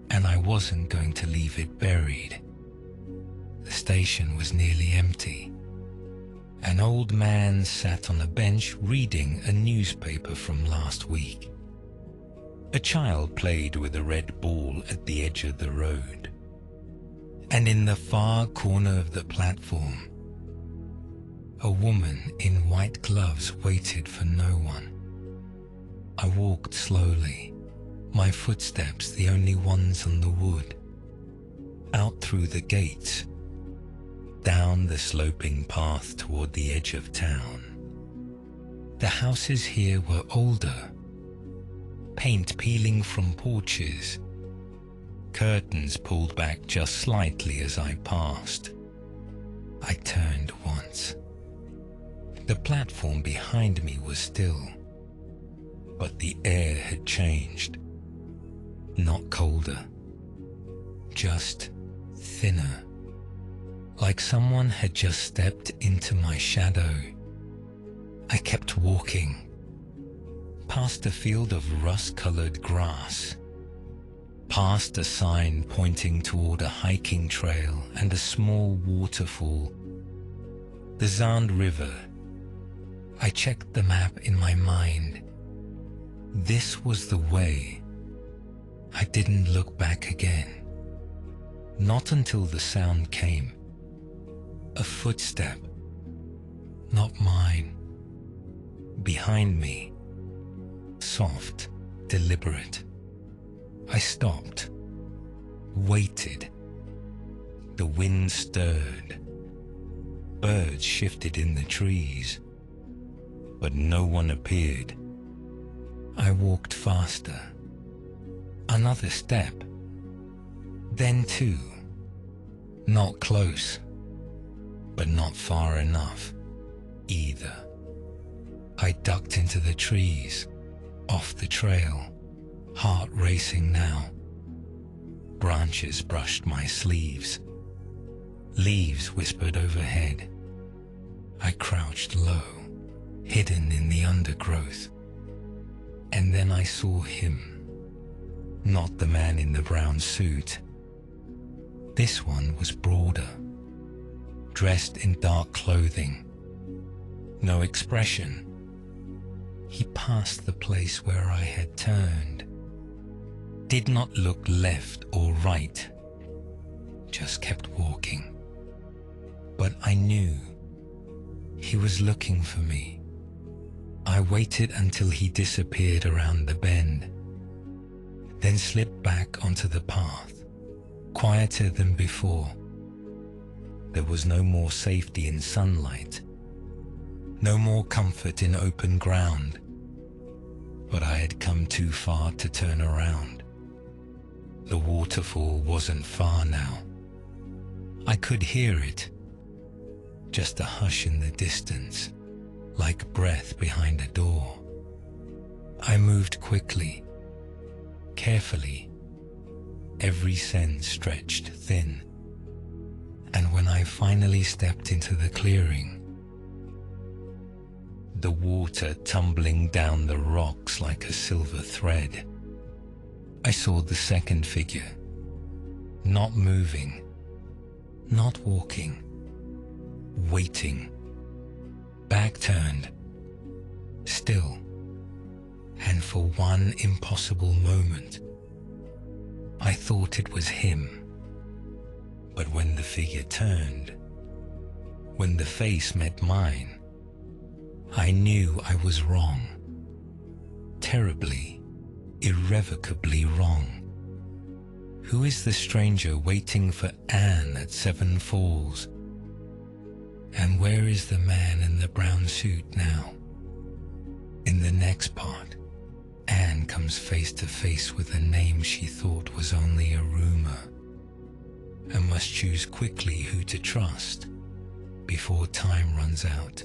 And I wasn't going to leave it buried. The station was nearly empty. An old man sat on a bench reading a newspaper from last week. A child played with a red ball at the edge of the road. And in the far corner of the platform, a woman in white gloves waited for no one. I walked slowly, my footsteps the only ones on the wood, out through the gates, down the sloping path toward the edge of town. The houses here were older, paint peeling from porches, curtains pulled back just slightly as I passed. I turned once. The platform behind me was still, but the air had changed. Not colder, just thinner. Like someone had just stepped into my shadow. I kept walking, past a field of rust-colored grass, past a sign pointing toward a hiking trail and a small waterfall. The Zand River. I checked the map in my mind. This was the way. I didn't look back again. Not until the sound came. A footstep, not mine, behind me, soft, deliberate. I stopped, waited. The wind stirred. Birds shifted in the trees, but no one appeared. I walked faster. Another step, then two, not close. But not far enough, either. I ducked into the trees, off the trail, heart racing now. Branches brushed my sleeves. Leaves whispered overhead. I crouched low, hidden in the undergrowth. And then I saw him. Not the man in the brown suit. This one was broader. Dressed in dark clothing, no expression. He passed the place where I had turned, did not look left or right, just kept walking. But I knew he was looking for me. I waited until he disappeared around the bend, then slipped back onto the path, quieter than before. There was no more safety in sunlight, no more comfort in open ground. but I had come too far to turn around. The waterfall wasn't far now. I could hear it, just a hush in the distance, like breath behind a door. I moved quickly, carefully, every sense stretched thin. And when I finally stepped into the clearing, the water tumbling down the rocks like a silver thread, I saw the second figure, not moving, not walking, waiting, back turned, still, and for one impossible moment, I thought it was him. But when the figure turned, when the face met mine, I knew I was wrong, terribly, irrevocably wrong. Who is the stranger waiting for Anne at Seven Falls? And where is the man in the brown suit now? In the next part, Anne comes face to face with a name she thought was only a rumor, and must choose quickly who to trust before time runs out.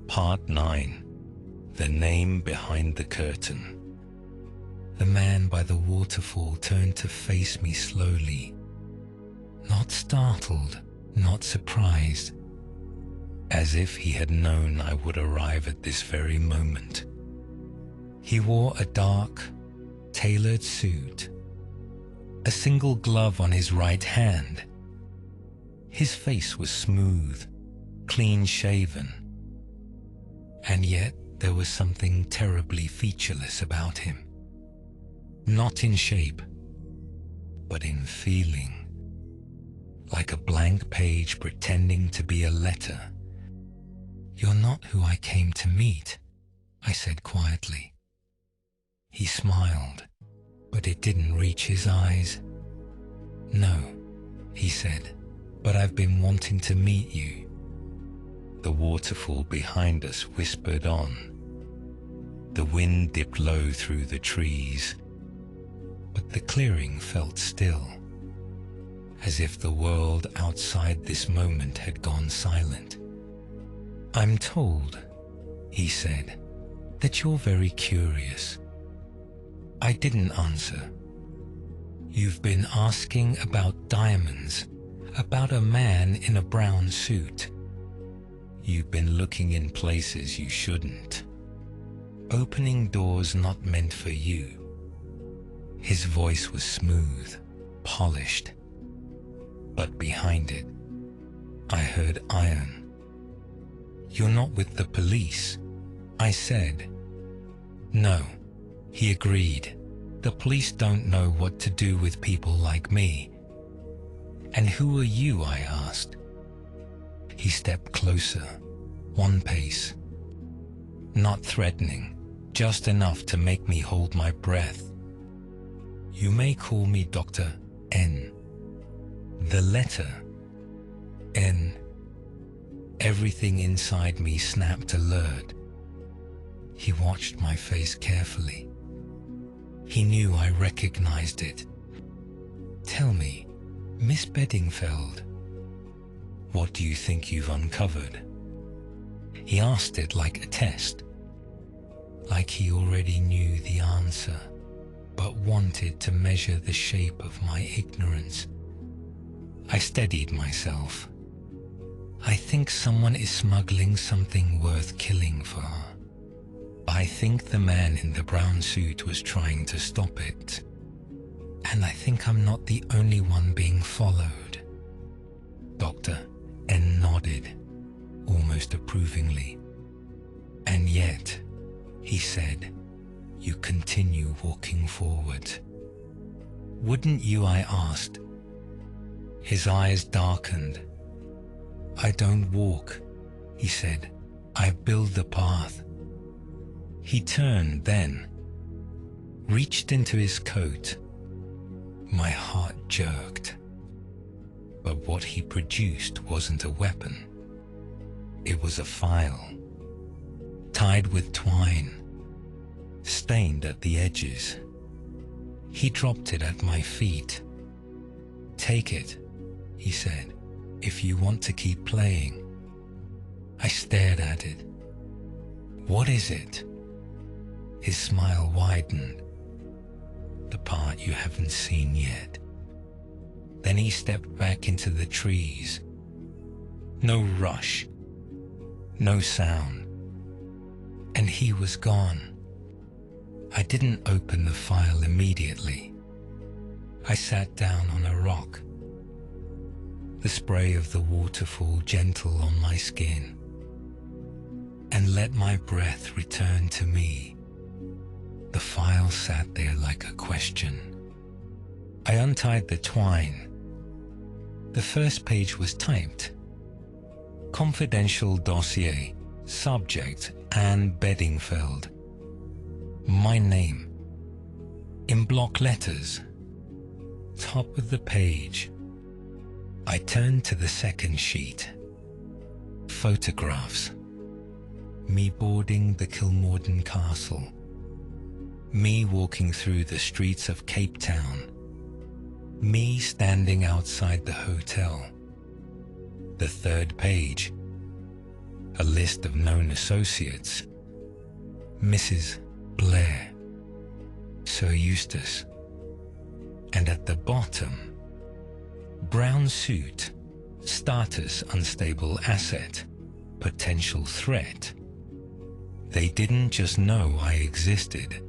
Part 9. The Name Behind the Curtain. The man by the waterfall turned to face me slowly, not startled, not surprised, as if he had known I would arrive at this very moment. He wore a dark, tailored suit, a single glove on his right hand. His face was smooth, clean-shaven, and yet there was something terribly featureless about him. Not in shape, but in feeling, like a blank page pretending to be a letter. "You're not who I came to meet," I said quietly. He smiled, but it didn't reach his eyes. "No," he said, "but I've been wanting to meet you." The waterfall behind us whispered on. The wind dipped low through the trees, but the clearing felt still, as if the world outside this moment had gone silent. "I'm told," he said, "that you're very curious." I didn't answer. "You've been asking about diamonds, about a man in a brown suit. You've been looking in places you shouldn't, opening doors not meant for you." His voice was smooth, polished, but behind it, I heard iron. "You're not with the police," I said. "No," he agreed. "The police don't know what to do with people like me." "And who are you?" I asked. He stepped closer, one pace. Not threatening, just enough to make me hold my breath. "You may call me Dr. N." The letter N. Everything inside me snapped alert. He watched my face carefully. He knew I recognized it. "Tell me, Miss Bedingfeld, what do you think you've uncovered?" He asked it like a test, like he already knew the answer, but wanted to measure the shape of my ignorance. I steadied myself. "I think someone is smuggling something worth killing for her. I think the man in the brown suit was trying to stop it. And I think I'm not the only one being followed." Dr. N nodded, almost approvingly. "And yet," he said, "you continue walking forward. Wouldn't you?" I asked. His eyes darkened. "I don't walk," he said. "I build the path." He turned then, reached into his coat, My heart jerked. But what he produced wasn't a weapon. It was a file, tied with twine, stained at the edges. He dropped it at my feet. "Take it," he said, "if you want to keep playing." I stared at it. "What is it?" His smile widened. "The part you haven't seen yet." Then he stepped back into the trees. No rush, no sound, and he was gone. I didn't open the file immediately. I sat down on a rock, the spray of the waterfall gentle on my skin, and let my breath return to me. The file sat there like a question. I untied the twine. The first page was typed. Confidential dossier, subject Anne Bedingfeld. My name, in block letters, top of the page. I turned to the second sheet. Photographs. Me boarding the Kilmorden Castle. Me walking through the streets of Cape Town. Me standing outside the hotel. The third page. A list of known associates. Mrs. Blair, Sir Eustace, and at the bottom, brown suit, status unstable asset, potential threat. They didn't just know I existed.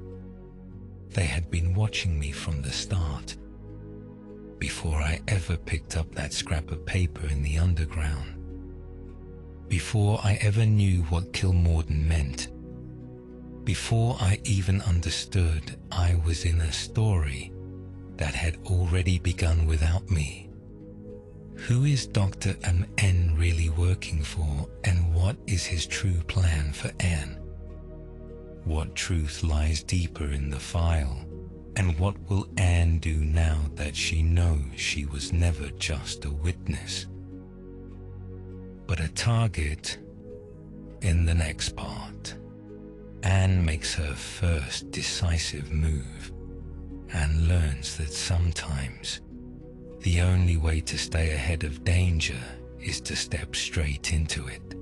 They had been watching me from the start, before I ever picked up that scrap of paper in the underground, before I ever knew what Kilmorden meant. Before I even understood I was in a story that had already begun without me. Who is Dr. M.N. really working for, and what is his true plan for Anne? What truth lies deeper in the file, and what will Anne do now that she knows she was never just a witness, but a target? In the next part, Anne makes her first decisive move and learns that sometimes the only way to stay ahead of danger is to step straight into it.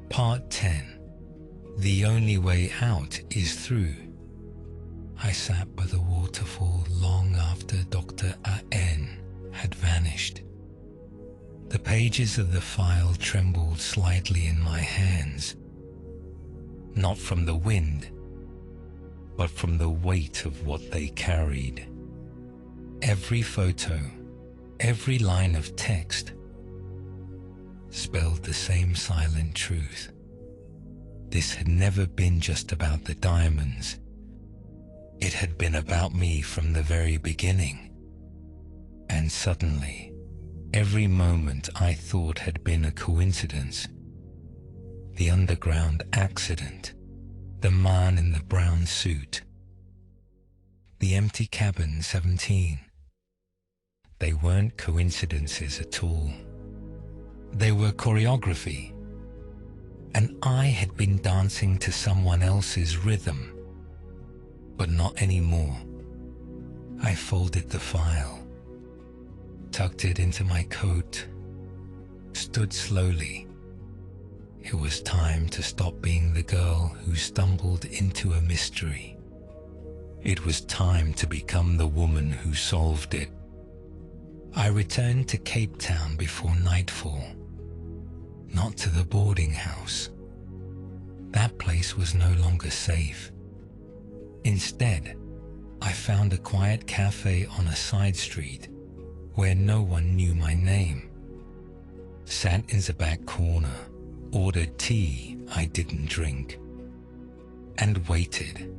Part 10. The only way out is through. I sat by the waterfall long after Dr. A.N. had vanished. The pages of the file trembled slightly in my hands, not from the wind, but from the weight of what they carried. Every photo, every line of text, spelled the same silent truth. This had never been just about the diamonds. It had been about me from the very beginning. And suddenly, every moment I thought had been a coincidence, the underground accident, the man in the brown suit, the empty cabin 17, they weren't coincidences at all. They were choreography, and I had been dancing to someone else's rhythm. But not anymore. I folded the file, tucked it into my coat, stood slowly. It was time to stop being the girl who stumbled into a mystery. It was time to become the woman who solved it. I returned to Cape Town before nightfall, not to the boarding house. That place was no longer safe. Instead, I found a quiet cafe on a side street where no one knew my name. Sat in the back corner, ordered tea I didn't drink, and waited.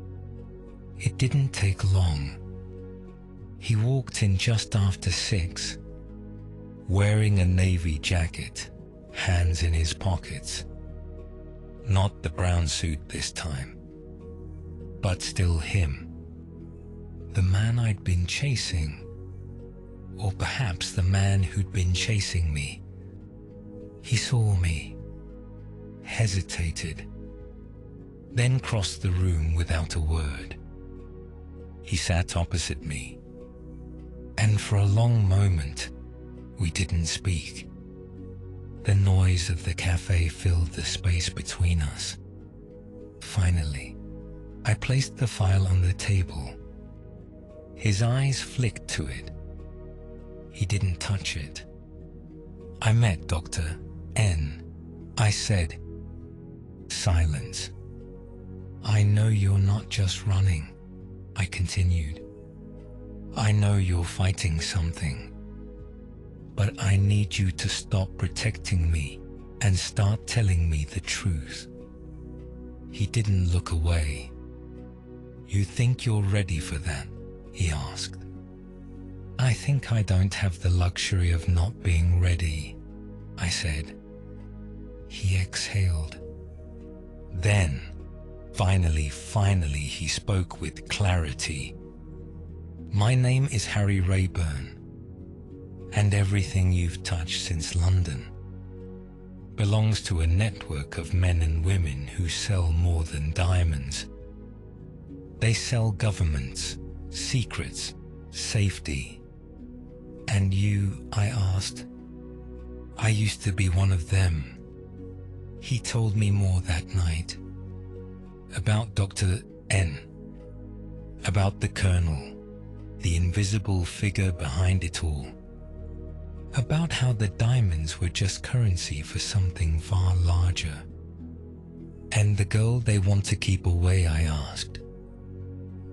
It didn't take long. He walked in just after 6. wearing a navy jacket, hands in his pockets. Not the brown suit this time, but still him. The man I'd been chasing, or perhaps the man who'd been chasing me. He saw me, hesitated, then crossed the room without a word. He sat opposite me, and for a long moment we didn't speak. The noise of the cafe filled the space between us. Finally, I placed the file on the table. His eyes flicked to it. He didn't touch it. "I met Dr. N," I said. Silence. "I know you're not just running," I continued. "I know you're fighting something. But I need you to stop protecting me and start telling me the truth." He didn't look away. "You think you're ready for that?" he asked. "I think I don't have the luxury of not being ready," I said. He exhaled. Then, finally, he spoke with clarity. "My name is Harry Rayburn, and everything you've touched since London belongs to a network of men and women who sell more than diamonds. They sell governments, secrets, safety. And you," I asked. "I used to be one of them." He told me more that night. About Dr. N, about the Colonel, the invisible figure behind it all. About how the diamonds were just currency for something far larger. "And the girl they want to keep away?" I asked.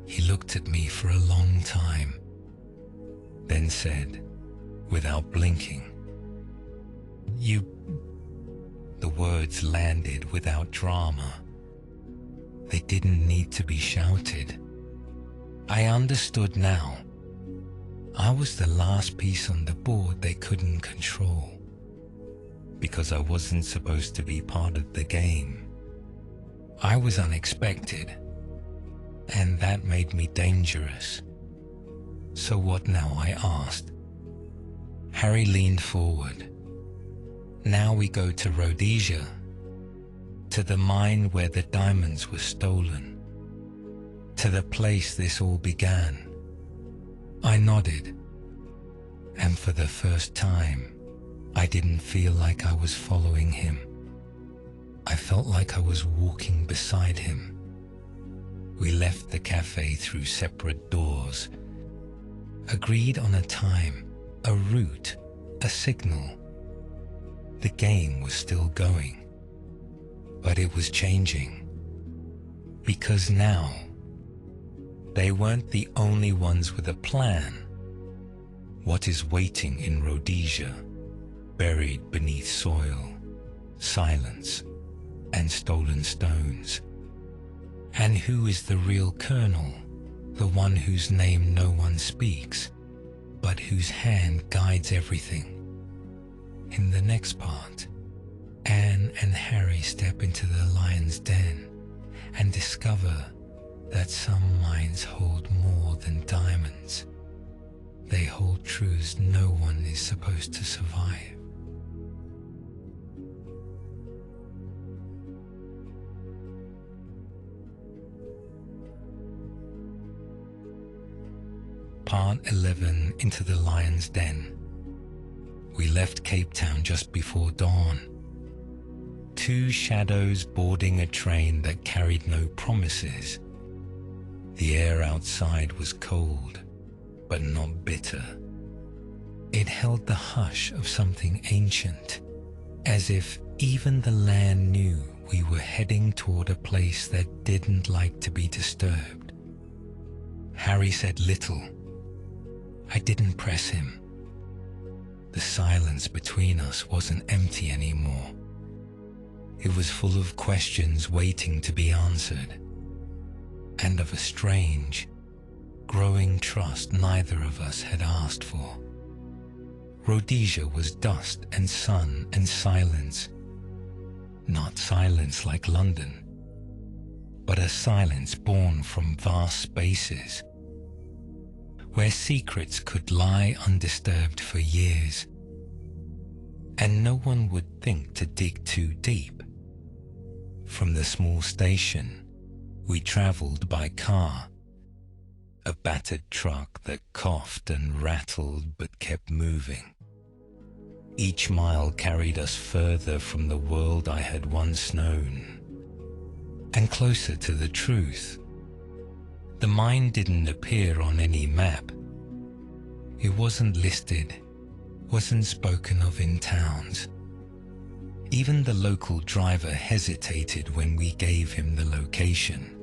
He looked at me for a long time, then said, without blinking, "You..." The words landed without drama. They didn't need to be shouted. I understood now. I was the last piece on the board they couldn't control, because I wasn't supposed to be part of the game. I was unexpected, and that made me dangerous. "So what now?" I asked. Harry leaned forward. "Now we go to Rhodesia, to the mine where the diamonds were stolen, to the place this all began." I nodded, and for the first time, I didn't feel like I was following him. I felt like I was walking beside him. We left the cafe through separate doors, agreed on a time, a route, a signal. The game was still going, but it was changing. Because now, they weren't the only ones with a plan. What is waiting in Rhodesia, buried beneath soil, silence, and stolen stones? And who is the real Colonel, the one whose name no one speaks, but whose hand guides everything? In the next part, Anne and Harry step into the lion's den and discover that some minds hold more than diamonds. They hold truths no one is supposed to survive. Part 11, Into the Lion's Den. We left Cape Town just before dawn. Two shadows boarding a train that carried no promises. The air outside was cold, but not bitter. It held the hush of something ancient, as if even the land knew we were heading toward a place that didn't like to be disturbed. Harry said little. I didn't press him. The silence between us wasn't empty anymore. It was full of questions waiting to be answered, and of a strange, growing trust neither of us had asked for. Rhodesia was dust and sun and silence. Not silence like London, but a silence born from vast spaces, where secrets could lie undisturbed for years, and no one would think to dig too deep. From the small station, we travelled by car, a battered truck that coughed and rattled but kept moving. Each mile carried us further from the world I had once known, and closer to the truth. The mine didn't appear on any map. It wasn't listed, wasn't spoken of in towns. Even the local driver hesitated when we gave him the location.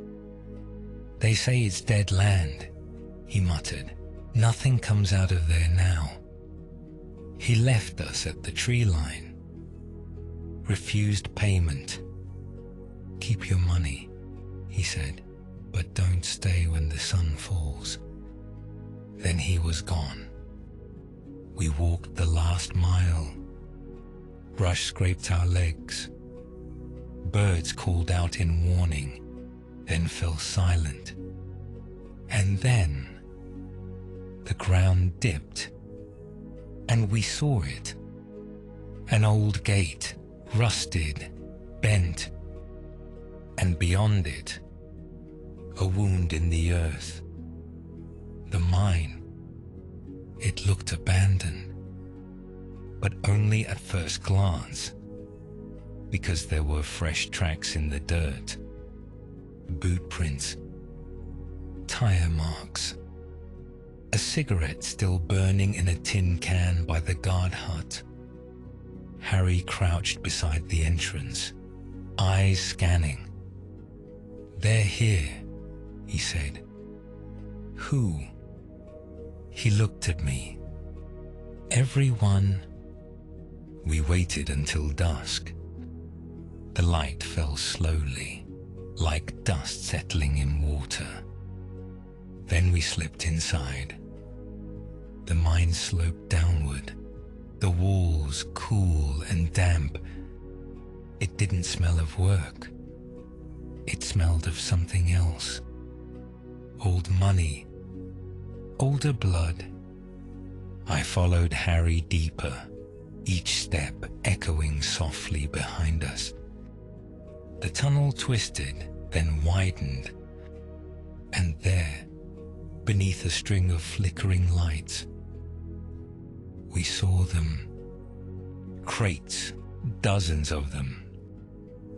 "They say it's dead land," he muttered. "Nothing comes out of there now." He left us at the tree line. Refused payment. "Keep your money," he said, "but don't stay when the sun falls." Then he was gone. We walked the last mile. Brush scraped our legs. Birds called out in warning, then fell silent. And then the ground dipped, and we saw it. An old gate, rusted, bent, and beyond it, a wound in the earth. The mine, it looked abandoned, but only at first glance, because there were fresh tracks in the dirt, boot prints, tire marks, a cigarette still burning in a tin can by the guard hut. Harry crouched beside the entrance, eyes scanning. "They're here," he said. "Who?" He looked at me. "Everyone." We waited until dusk. The light fell slowly, like dust settling in water. Then we slipped inside. The mine sloped downward, the walls cool and damp. It didn't smell of work. It smelled of something else. Old money, older blood. I followed Harry deeper, each step echoing softly behind us. The tunnel twisted, then widened, and there, beneath a string of flickering lights, we saw them. Crates, dozens of them,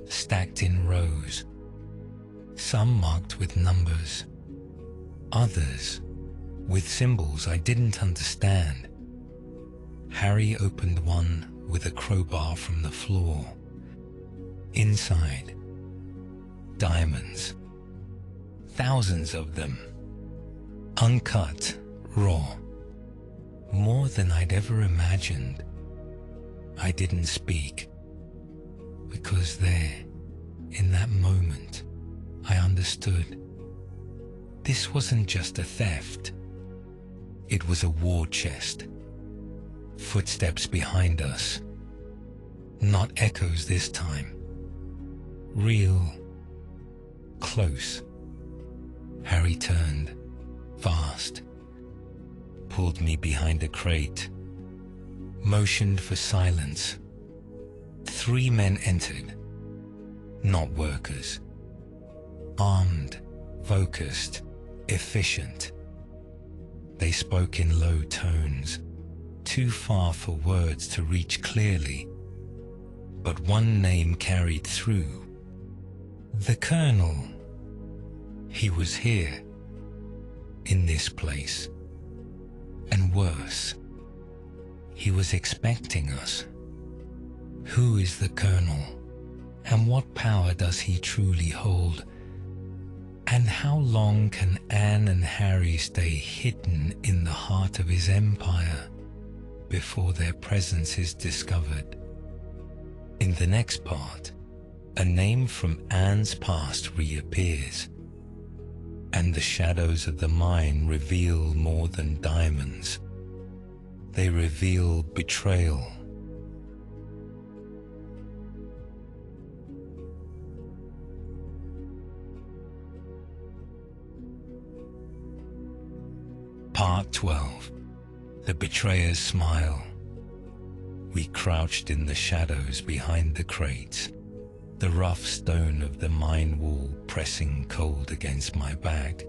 stacked in rows, some marked with numbers, others with symbols I didn't understand. Harry opened one with a crowbar from the floor. Inside, diamonds, thousands of them, uncut, raw, more than I'd ever imagined. I didn't speak, because there, in that moment, I understood. This wasn't just a theft. It was a war chest. Footsteps behind us. Not echoes this time. Real. Close. Harry turned, fast, pulled me behind a crate, motioned for silence. 3 men entered. Not workers. Armed, focused, efficient. They spoke in low tones, too far for words to reach clearly, but one name carried through. The Colonel. He was here, in this place, and worse, he was expecting us. Who is the Colonel, and what power does he truly hold? And how long can Anne and Harry stay hidden in the heart of his empire before their presence is discovered? In the next part, a name from Anne's past reappears, and the shadows of the mine reveal more than diamonds. They reveal betrayal. Part 12. The Betrayer's Smile. We crouched in the shadows behind the crates, the rough stone of the mine wall pressing cold against my back.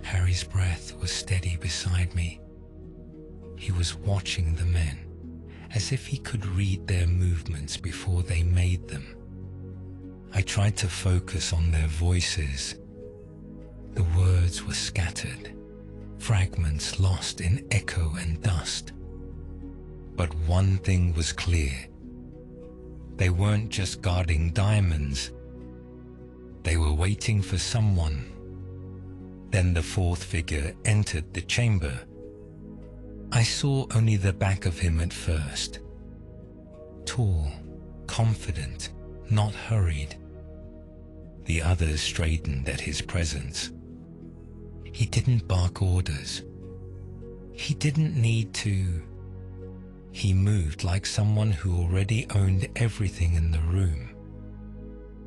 Harry's breath was steady beside me. He was watching the men, as if he could read their movements before they made them. I tried to focus on their voices. The words were scattered, fragments lost in echo and dust. But one thing was clear. They weren't just guarding diamonds. They were waiting for someone. Then the fourth figure entered the chamber. I saw only the back of him at first. Tall, confident, not hurried. The others straightened at his presence. He didn't bark orders. He didn't need to. He moved like someone who already owned everything in the room,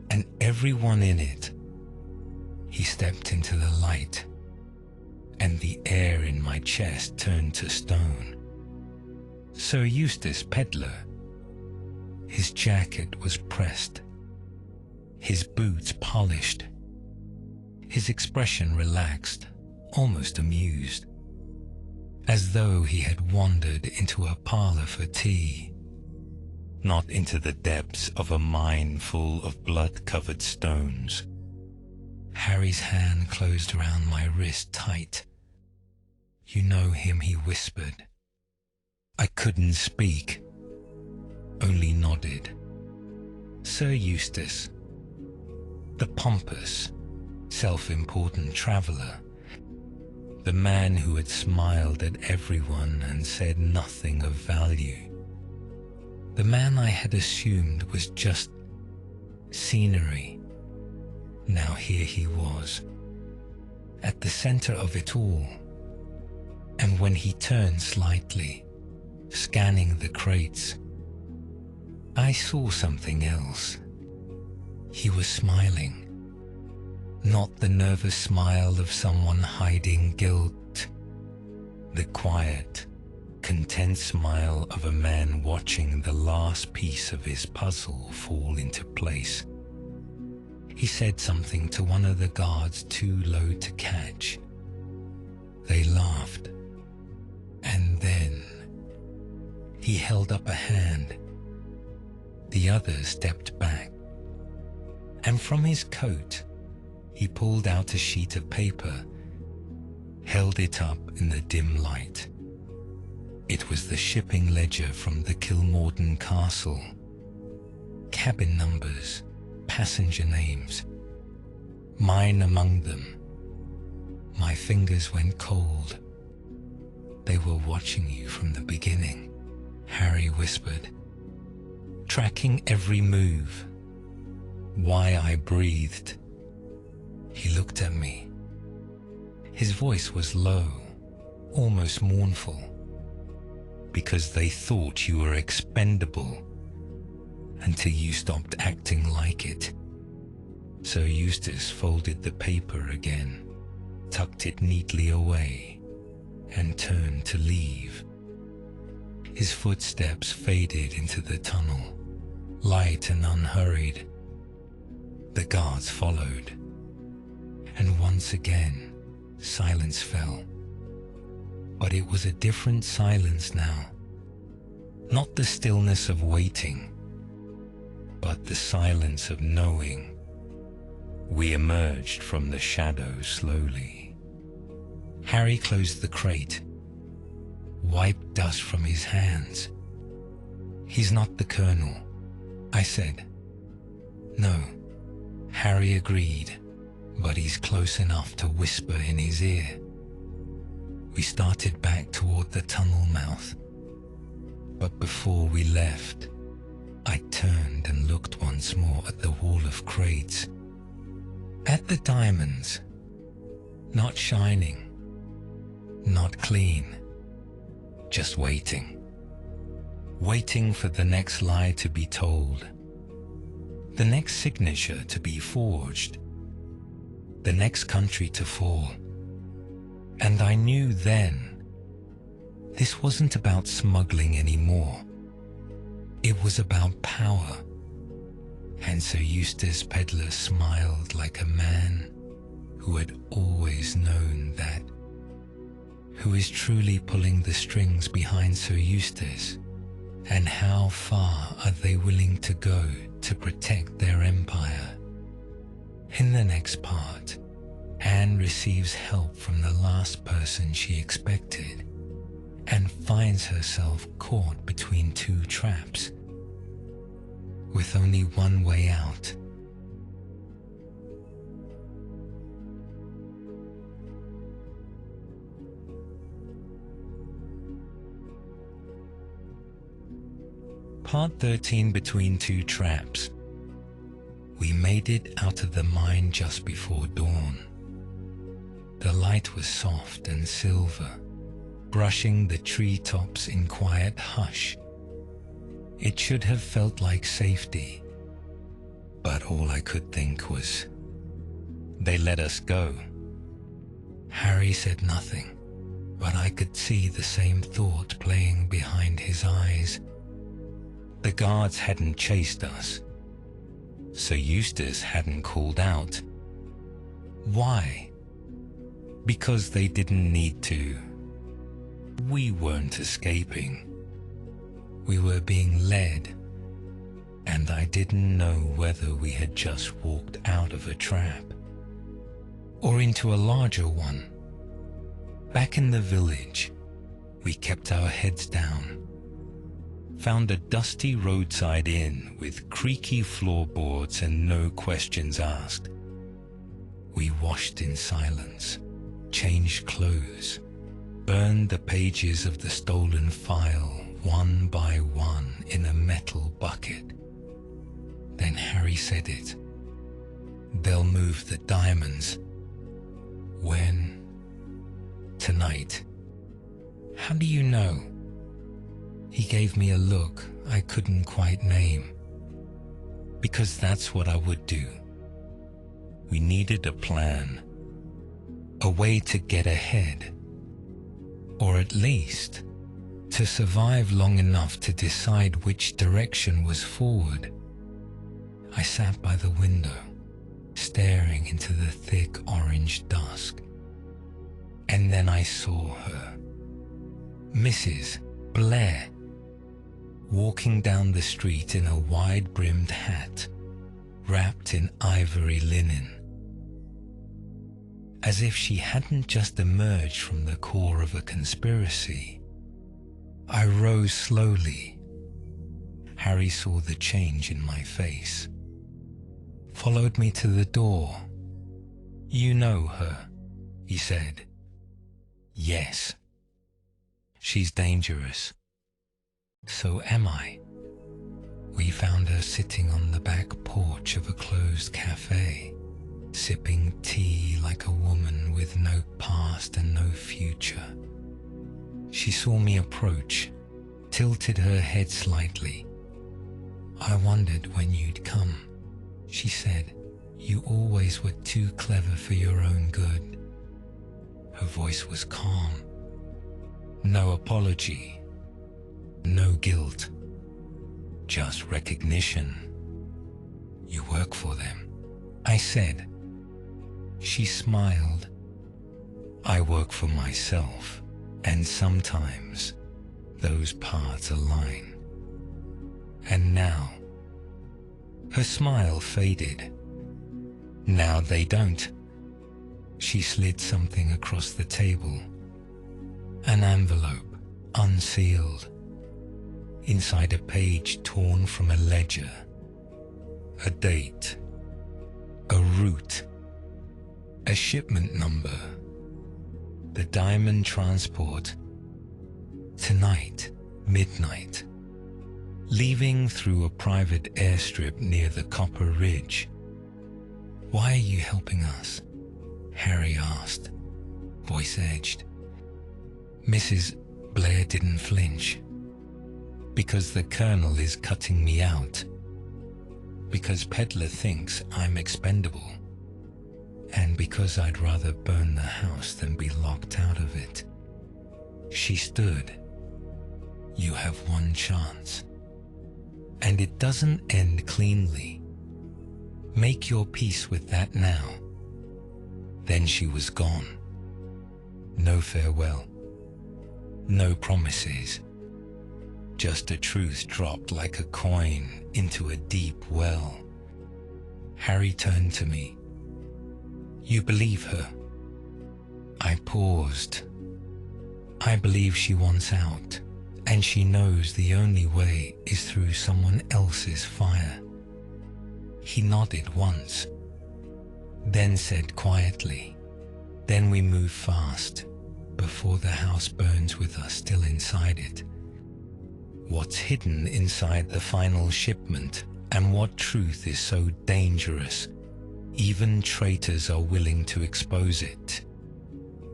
and everyone in it. He stepped into the light, and the air in my chest turned to stone. Sir Eustace Pedlar. His jacket was pressed, his boots polished, his expression relaxed, almost amused, as though he had wandered into a parlor for tea, not into the depths of a mine full of blood-covered stones. Harry's hand closed around my wrist tight. "You know him," he whispered. I couldn't speak, only nodded. Sir Eustace, the pompous, self-important traveller, the man who had smiled at everyone and said nothing of value. The man I had assumed was just scenery. Now here he was, at the center of it all. And when he turned slightly, scanning the crates, I saw something else. He was smiling. Not the nervous smile of someone hiding guilt. The quiet, content smile of a man watching the last piece of his puzzle fall into place. He said something to one of the guards too low to catch. They laughed. And then he held up a hand. The others stepped back. And from his coat, he pulled out a sheet of paper, held it up in the dim light. It was the shipping ledger from the Kilmorden Castle. Cabin numbers, passenger names, mine among them. My fingers went cold. "They were watching you from the beginning," Harry whispered, tracking every move, why I breathed. He looked at me. His voice was low, almost mournful. "Because they thought you were expendable until you stopped acting like it." Sir Eustace folded the paper again, tucked it neatly away, and turned to leave. His footsteps faded into the tunnel, light and unhurried. The guards followed, and once again silence fell. But it was a different silence now. Not the stillness of waiting, but the silence of knowing. We emerged from the shadows slowly. Harry closed the crate, wiped dust from his hands. "He's not the Colonel," I said. "No," Harry agreed, "but he's close enough to whisper in his ear." We started back toward the tunnel mouth, but before we left, I turned and looked once more at the wall of crates, at the diamonds, not shining, not clean, just waiting. Waiting for the next lie to be told, the next signature to be forged, the next country to fall. And I knew then, this wasn't about smuggling anymore. It was about power. And Sir Eustace Pedler smiled like a man who had always known that. Who is truly pulling the strings behind Sir Eustace? And how far are they willing to go to protect their empire? In the next part, Anne receives help from the last person she expected and finds herself caught between two traps, with only one way out. Part 13, Between Two Traps. We made it out of the mine just before dawn. The light was soft and silver, brushing the treetops in quiet hush. It should have felt like safety, but all I could think was, they let us go. Harry said nothing, but I could see the same thought playing behind his eyes. The guards hadn't chased us. Sir Eustace hadn't called out. Why? Because they didn't need to. We weren't escaping. We were being led, and I didn't know whether we had just walked out of a trap or into a larger one. Back in the village, we kept our heads down, found a dusty roadside inn with creaky floorboards and no questions asked. We washed in silence, changed clothes, burned the pages of the stolen file one by one in a metal bucket. Then Harry said it. They'll move the diamonds. When? Tonight. How do you know? He gave me a look I couldn't quite name. Because that's what I would do. We needed a plan, a way to get ahead, or at least to survive long enough to decide which direction was forward. I sat by the window, staring into the thick orange dusk. And then I saw her, Mrs. Blair, walking down the street in a wide-brimmed hat, wrapped in ivory linen. As if she hadn't just emerged from the core of a conspiracy. I rose slowly. Harry saw the change in my face, followed me to the door. You know her, he said. Yes. She's dangerous. So am I. We found her sitting on the back porch of a closed cafe, sipping tea like a woman with no past and no future. She saw me approach, tilted her head slightly. I wondered when you'd come, she said. You always were too clever for your own good. Her voice was calm. No apology. No guilt. Just recognition. You work for them, I said. She smiled. I work for myself, and sometimes those paths align. And now, her smile faded. Now they don't. She slid something across the table. An envelope, unsealed. Inside a page torn from a ledger. A date. A route. A shipment number. The diamond transport. Tonight, midnight. Leaving through a private airstrip near the Copper Ridge. Why are you helping us? Harry asked, voice edged. Mrs. Blair didn't flinch. Because the Colonel is cutting me out. Because Peddler thinks I'm expendable. And because I'd rather burn the house than be locked out of it. She stood. You have one chance. And it doesn't end cleanly. Make your peace with that now. Then she was gone. No farewell. No promises. Just a truth dropped like a coin into a deep well. Harry turned to me. You believe her? I paused. I believe she wants out, and she knows the only way is through someone else's fire. He nodded once, then said quietly, then we move fast, before the house burns with us still inside it. What's hidden inside the final shipment, and what truth is so dangerous, even traitors are willing to expose it.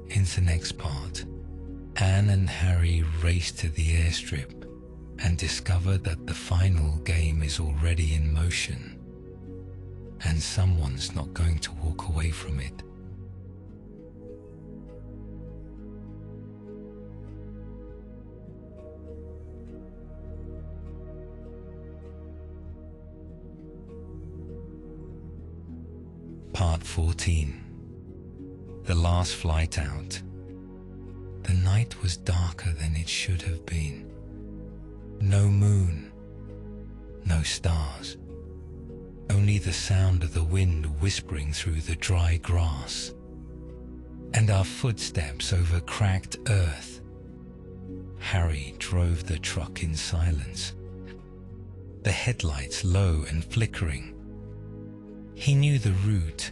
In the next part, Anne and Harry race to the airstrip and discover that the final game is already in motion, and someone's not going to walk away from it. Part 14. The last flight out. The night was darker than it should have been. No moon, no stars, only the sound of the wind whispering through the dry grass, and our footsteps over cracked earth. Harry drove the truck in silence, the headlights low and flickering. He knew the route,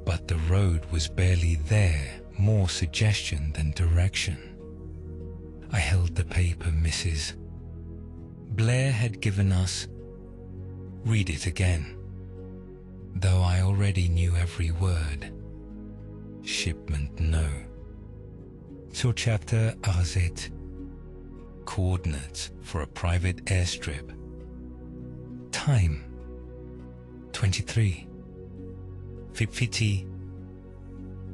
but the road was barely there, more suggestion than direction. I held the paper Mrs. Blair had given us. Read it again, though I already knew every word. Shipment no. Zur chapter RZ. Coordinates for a private airstrip. Time 23. Fifty.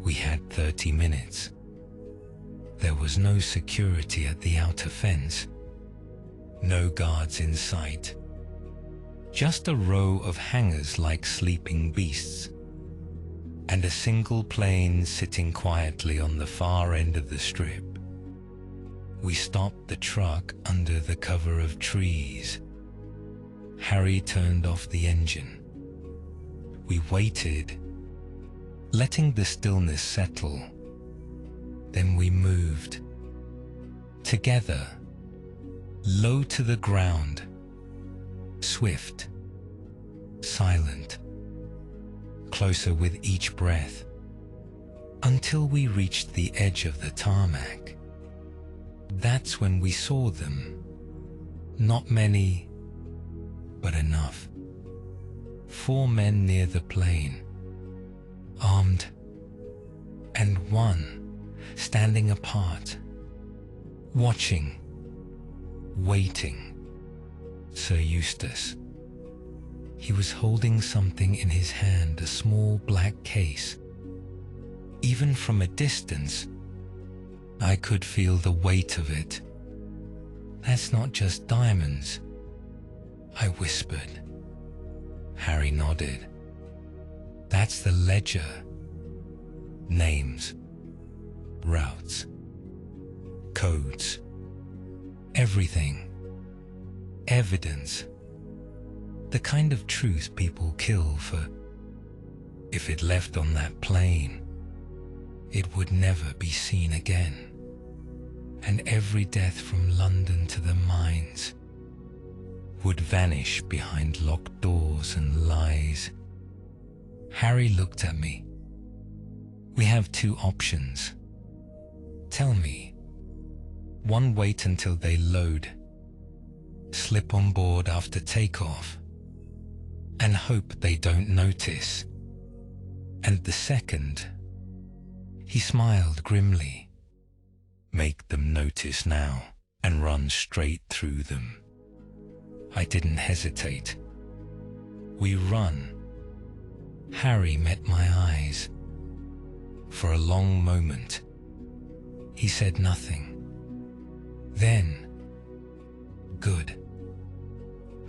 We had 30 minutes. There was no security at the outer fence. No guards in sight. Just a row of hangars like sleeping beasts. And a single plane sitting quietly on the far end of the strip. We stopped the truck under the cover of trees. Harry turned off the engine. We waited, letting the stillness settle. Then we moved. Together, low to the ground, swift, silent, closer with each breath, until we reached the edge of the tarmac. That's when we saw them. Not many, but enough. 4 men near the plane, armed, and one standing apart, watching, waiting. Sir Eustace. He was holding something in his hand, a small black case. Even from a distance, I could feel the weight of it. That's not just diamonds, I whispered. Harry nodded. That's the ledger. Names, routes, codes, everything. Evidence. The kind of truth people kill for. If it left on that plane, it would never be seen again. And every death from London to the mines would vanish behind locked doors and lies. Harry looked at me. We have 2 options. Tell me. 1, wait until they load. Slip on board after takeoff. And hope they don't notice. And the second, he smiled grimly. make them notice now and run straight through them. I didn't hesitate. We run. Harry met my eyes. For a long moment, he said nothing. Then, "Good.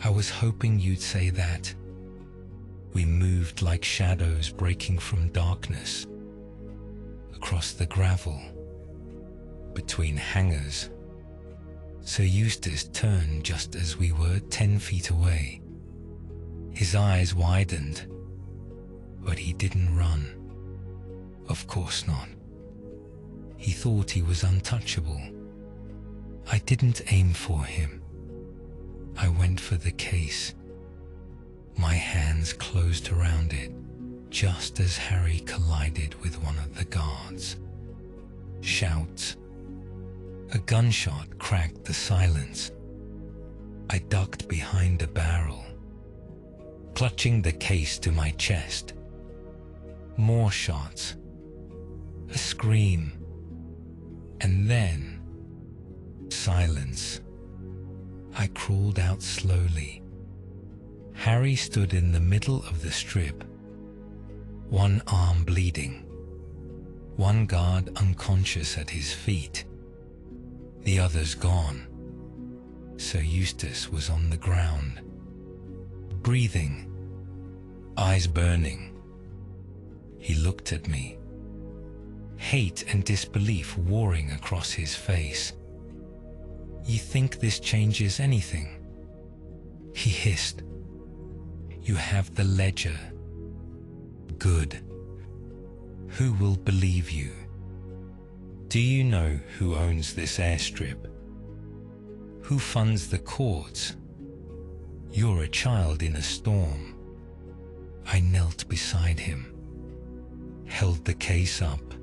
I was hoping you'd say that." We moved like shadows breaking from darkness, across the gravel, between hangars. Sir Eustace turned just as we were 10 feet away. His eyes widened, but he didn't run. Of course not. He thought he was untouchable. I didn't aim for him. I went for the case. My hands closed around it just as Harry collided with one of the guards. Shouts. A gunshot cracked the silence. I ducked behind a barrel, clutching the case to my chest. More shots. A scream. And then silence. I crawled out slowly. Harry stood in the middle of the strip, one arm bleeding, one guard unconscious at his feet, the others gone. Sir Eustace was on the ground, breathing, eyes burning. He looked at me, hate and disbelief warring across his face. "You think this changes anything?" He hissed. "You have the ledger. Good. Who will believe you? Do you know who owns this airstrip? Who funds the courts? You're a child in a storm." I knelt beside him, held the case up.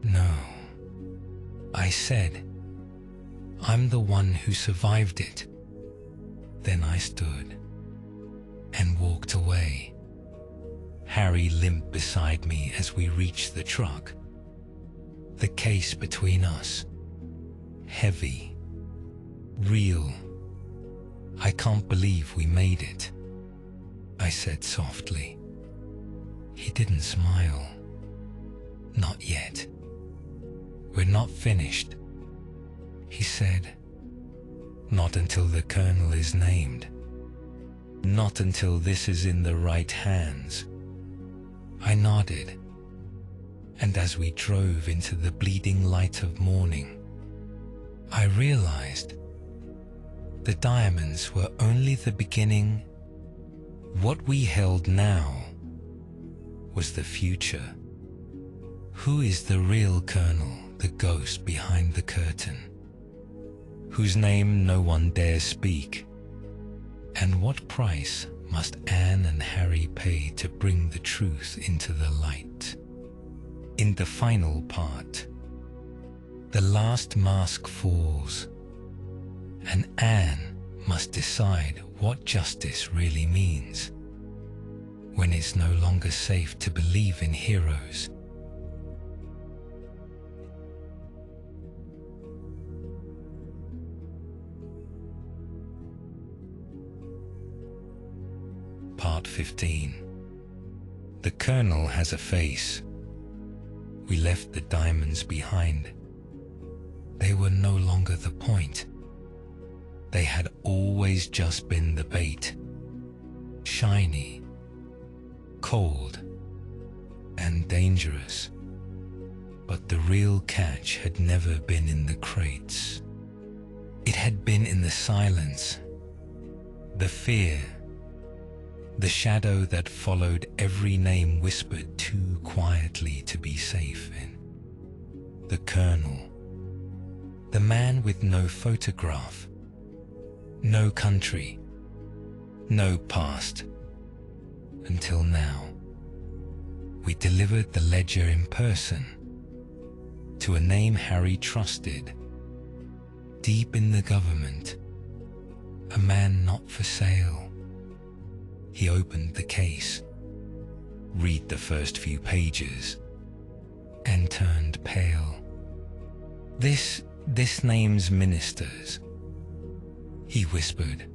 "No," I said. "I'm the one who survived it." Then I stood and walked away. Harry limped beside me as we reached the truck. The case between us. Heavy. Real. "I can't believe we made it," I said softly. He didn't smile. "Not yet. We're not finished," he said. "Not until the Colonel is named. Not until this is in the right hands." I nodded, and as we drove into the bleeding light of morning, I realized the diamonds were only the beginning. What we held now was the future. Who is the real Colonel, the ghost behind the curtain, whose name no one dares speak? And what price must Anne and Harry pay to bring the truth into the light? In the final part, the last mask falls, and Anne must decide what justice really means when it's no longer safe to believe in heroes. Part 15. The Colonel has a face. We left the diamonds behind. They were no longer the point. They had always just been the bait. Shiny, cold, and dangerous. But the real catch had never been in the crates. It had been in the silence, the fear, the shadow that followed every name whispered too quietly to be safe in. The Colonel, the man with no photograph, no country, no past. Until now, we delivered the ledger in person to a name Harry trusted, deep in the government, a man not for sale. He opened the case, read the first few pages, and turned pale. This name's ministers, he whispered.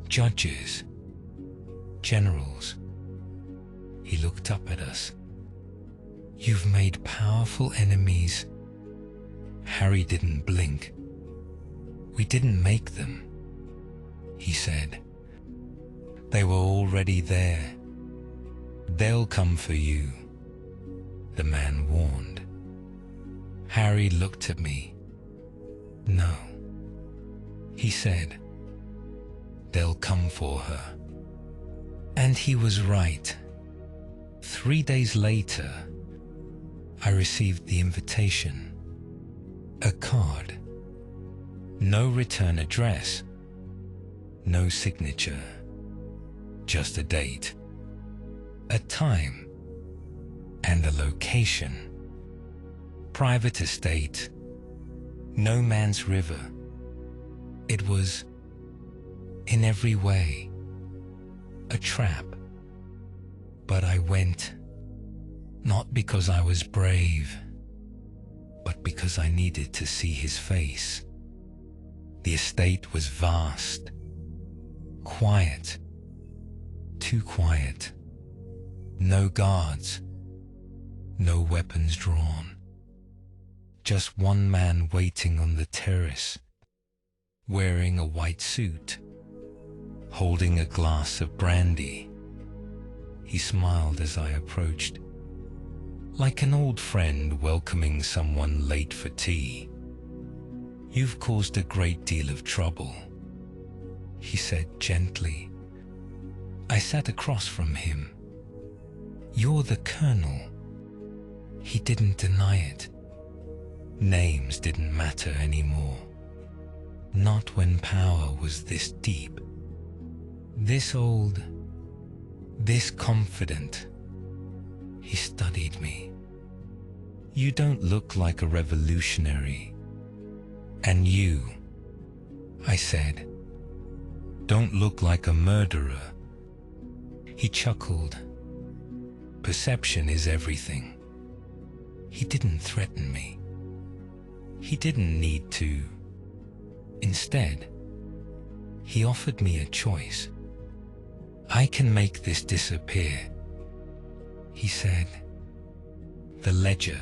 Judges, generals. He looked up at us. You've made powerful enemies. Harry didn't blink. We didn't make them, he said. They were already there. They'll come for you, the man warned. Harry looked at me. No, he said. They'll come for her. And he was right. 3 days later, I received the invitation. A card. No return address. No signature. Just a date. A time. And a location. Private estate. No man's river. It was, in every way, a trap. But I went, not because I was brave, but because I needed to see his face. The estate was vast, quiet, too quiet. No guards, no weapons drawn. Just one man waiting on the terrace, wearing a white suit, holding a glass of brandy. He smiled as I approached, like an old friend welcoming someone late for tea. You've caused a great deal of trouble, he said gently. I sat across from him. You're the colonel. He didn't deny it. Names didn't matter anymore. Not when power was this deep, this old, this confident. He studied me. You don't look like a revolutionary. And you, I said, don't look like a murderer. He chuckled. Perception is everything. He didn't threaten me. He didn't need to. Instead, he offered me a choice. I can make this disappear, he said. The ledger,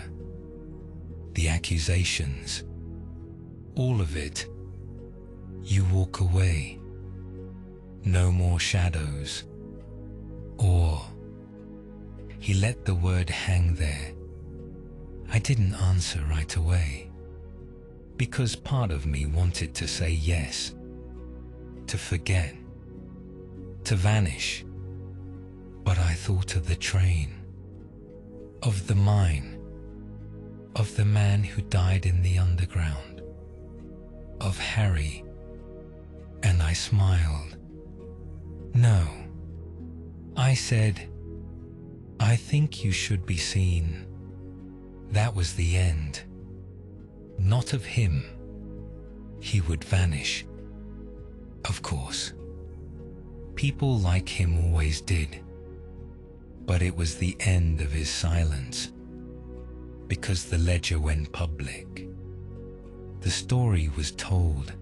the accusations, all of it. You walk away. No more shadows. Or, he let the word hang there. I didn't answer right away, because part of me wanted to say yes, to forget, to vanish. But I thought of the train, of the mine, of the man who died in the underground, of Harry, and I smiled. No, I said, I think you should be seen. That was the end. Not of him. He would vanish. Of course. People like him always did. But it was the end of his silence, because the ledger went public. The story was told,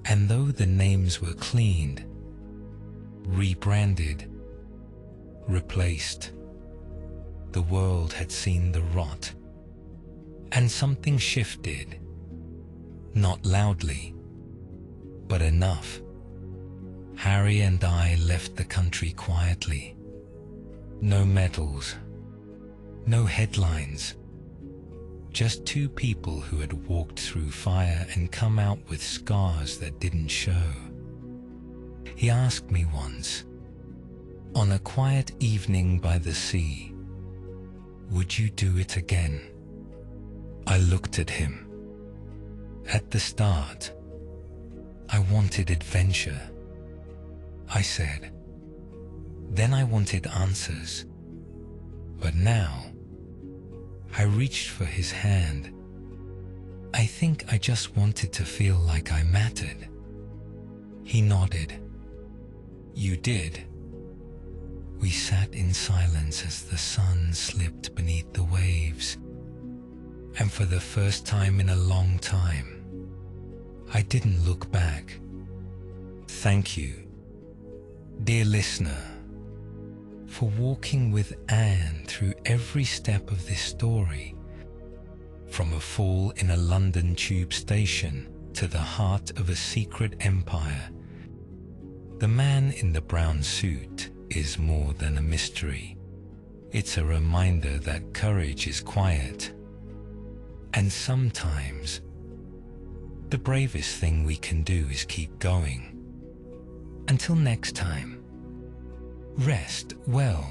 and though the names were cleaned, rebranded, replaced, the world had seen the rot, and something shifted, not loudly, but enough. Harry and I left the country quietly. No medals, no headlines, just two people who had walked through fire and come out with scars that didn't show. He asked me once, on a quiet evening by the sea, would you do it again? I looked at him. At the start, I wanted adventure, I said. Then I wanted answers. But now, I reached for his hand. I think I just wanted to feel like I mattered. He nodded. You did. We sat in silence as the sun slipped beneath the waves. And for the first time in a long time, I didn't look back. Thank you, dear listener, for walking with Anne through every step of this story, from a fall in a London tube station to the heart of a secret empire. The man in the brown suit is more than a mystery. It's a reminder that courage is quiet. And sometimes, the bravest thing we can do is keep going. Until next time, rest well.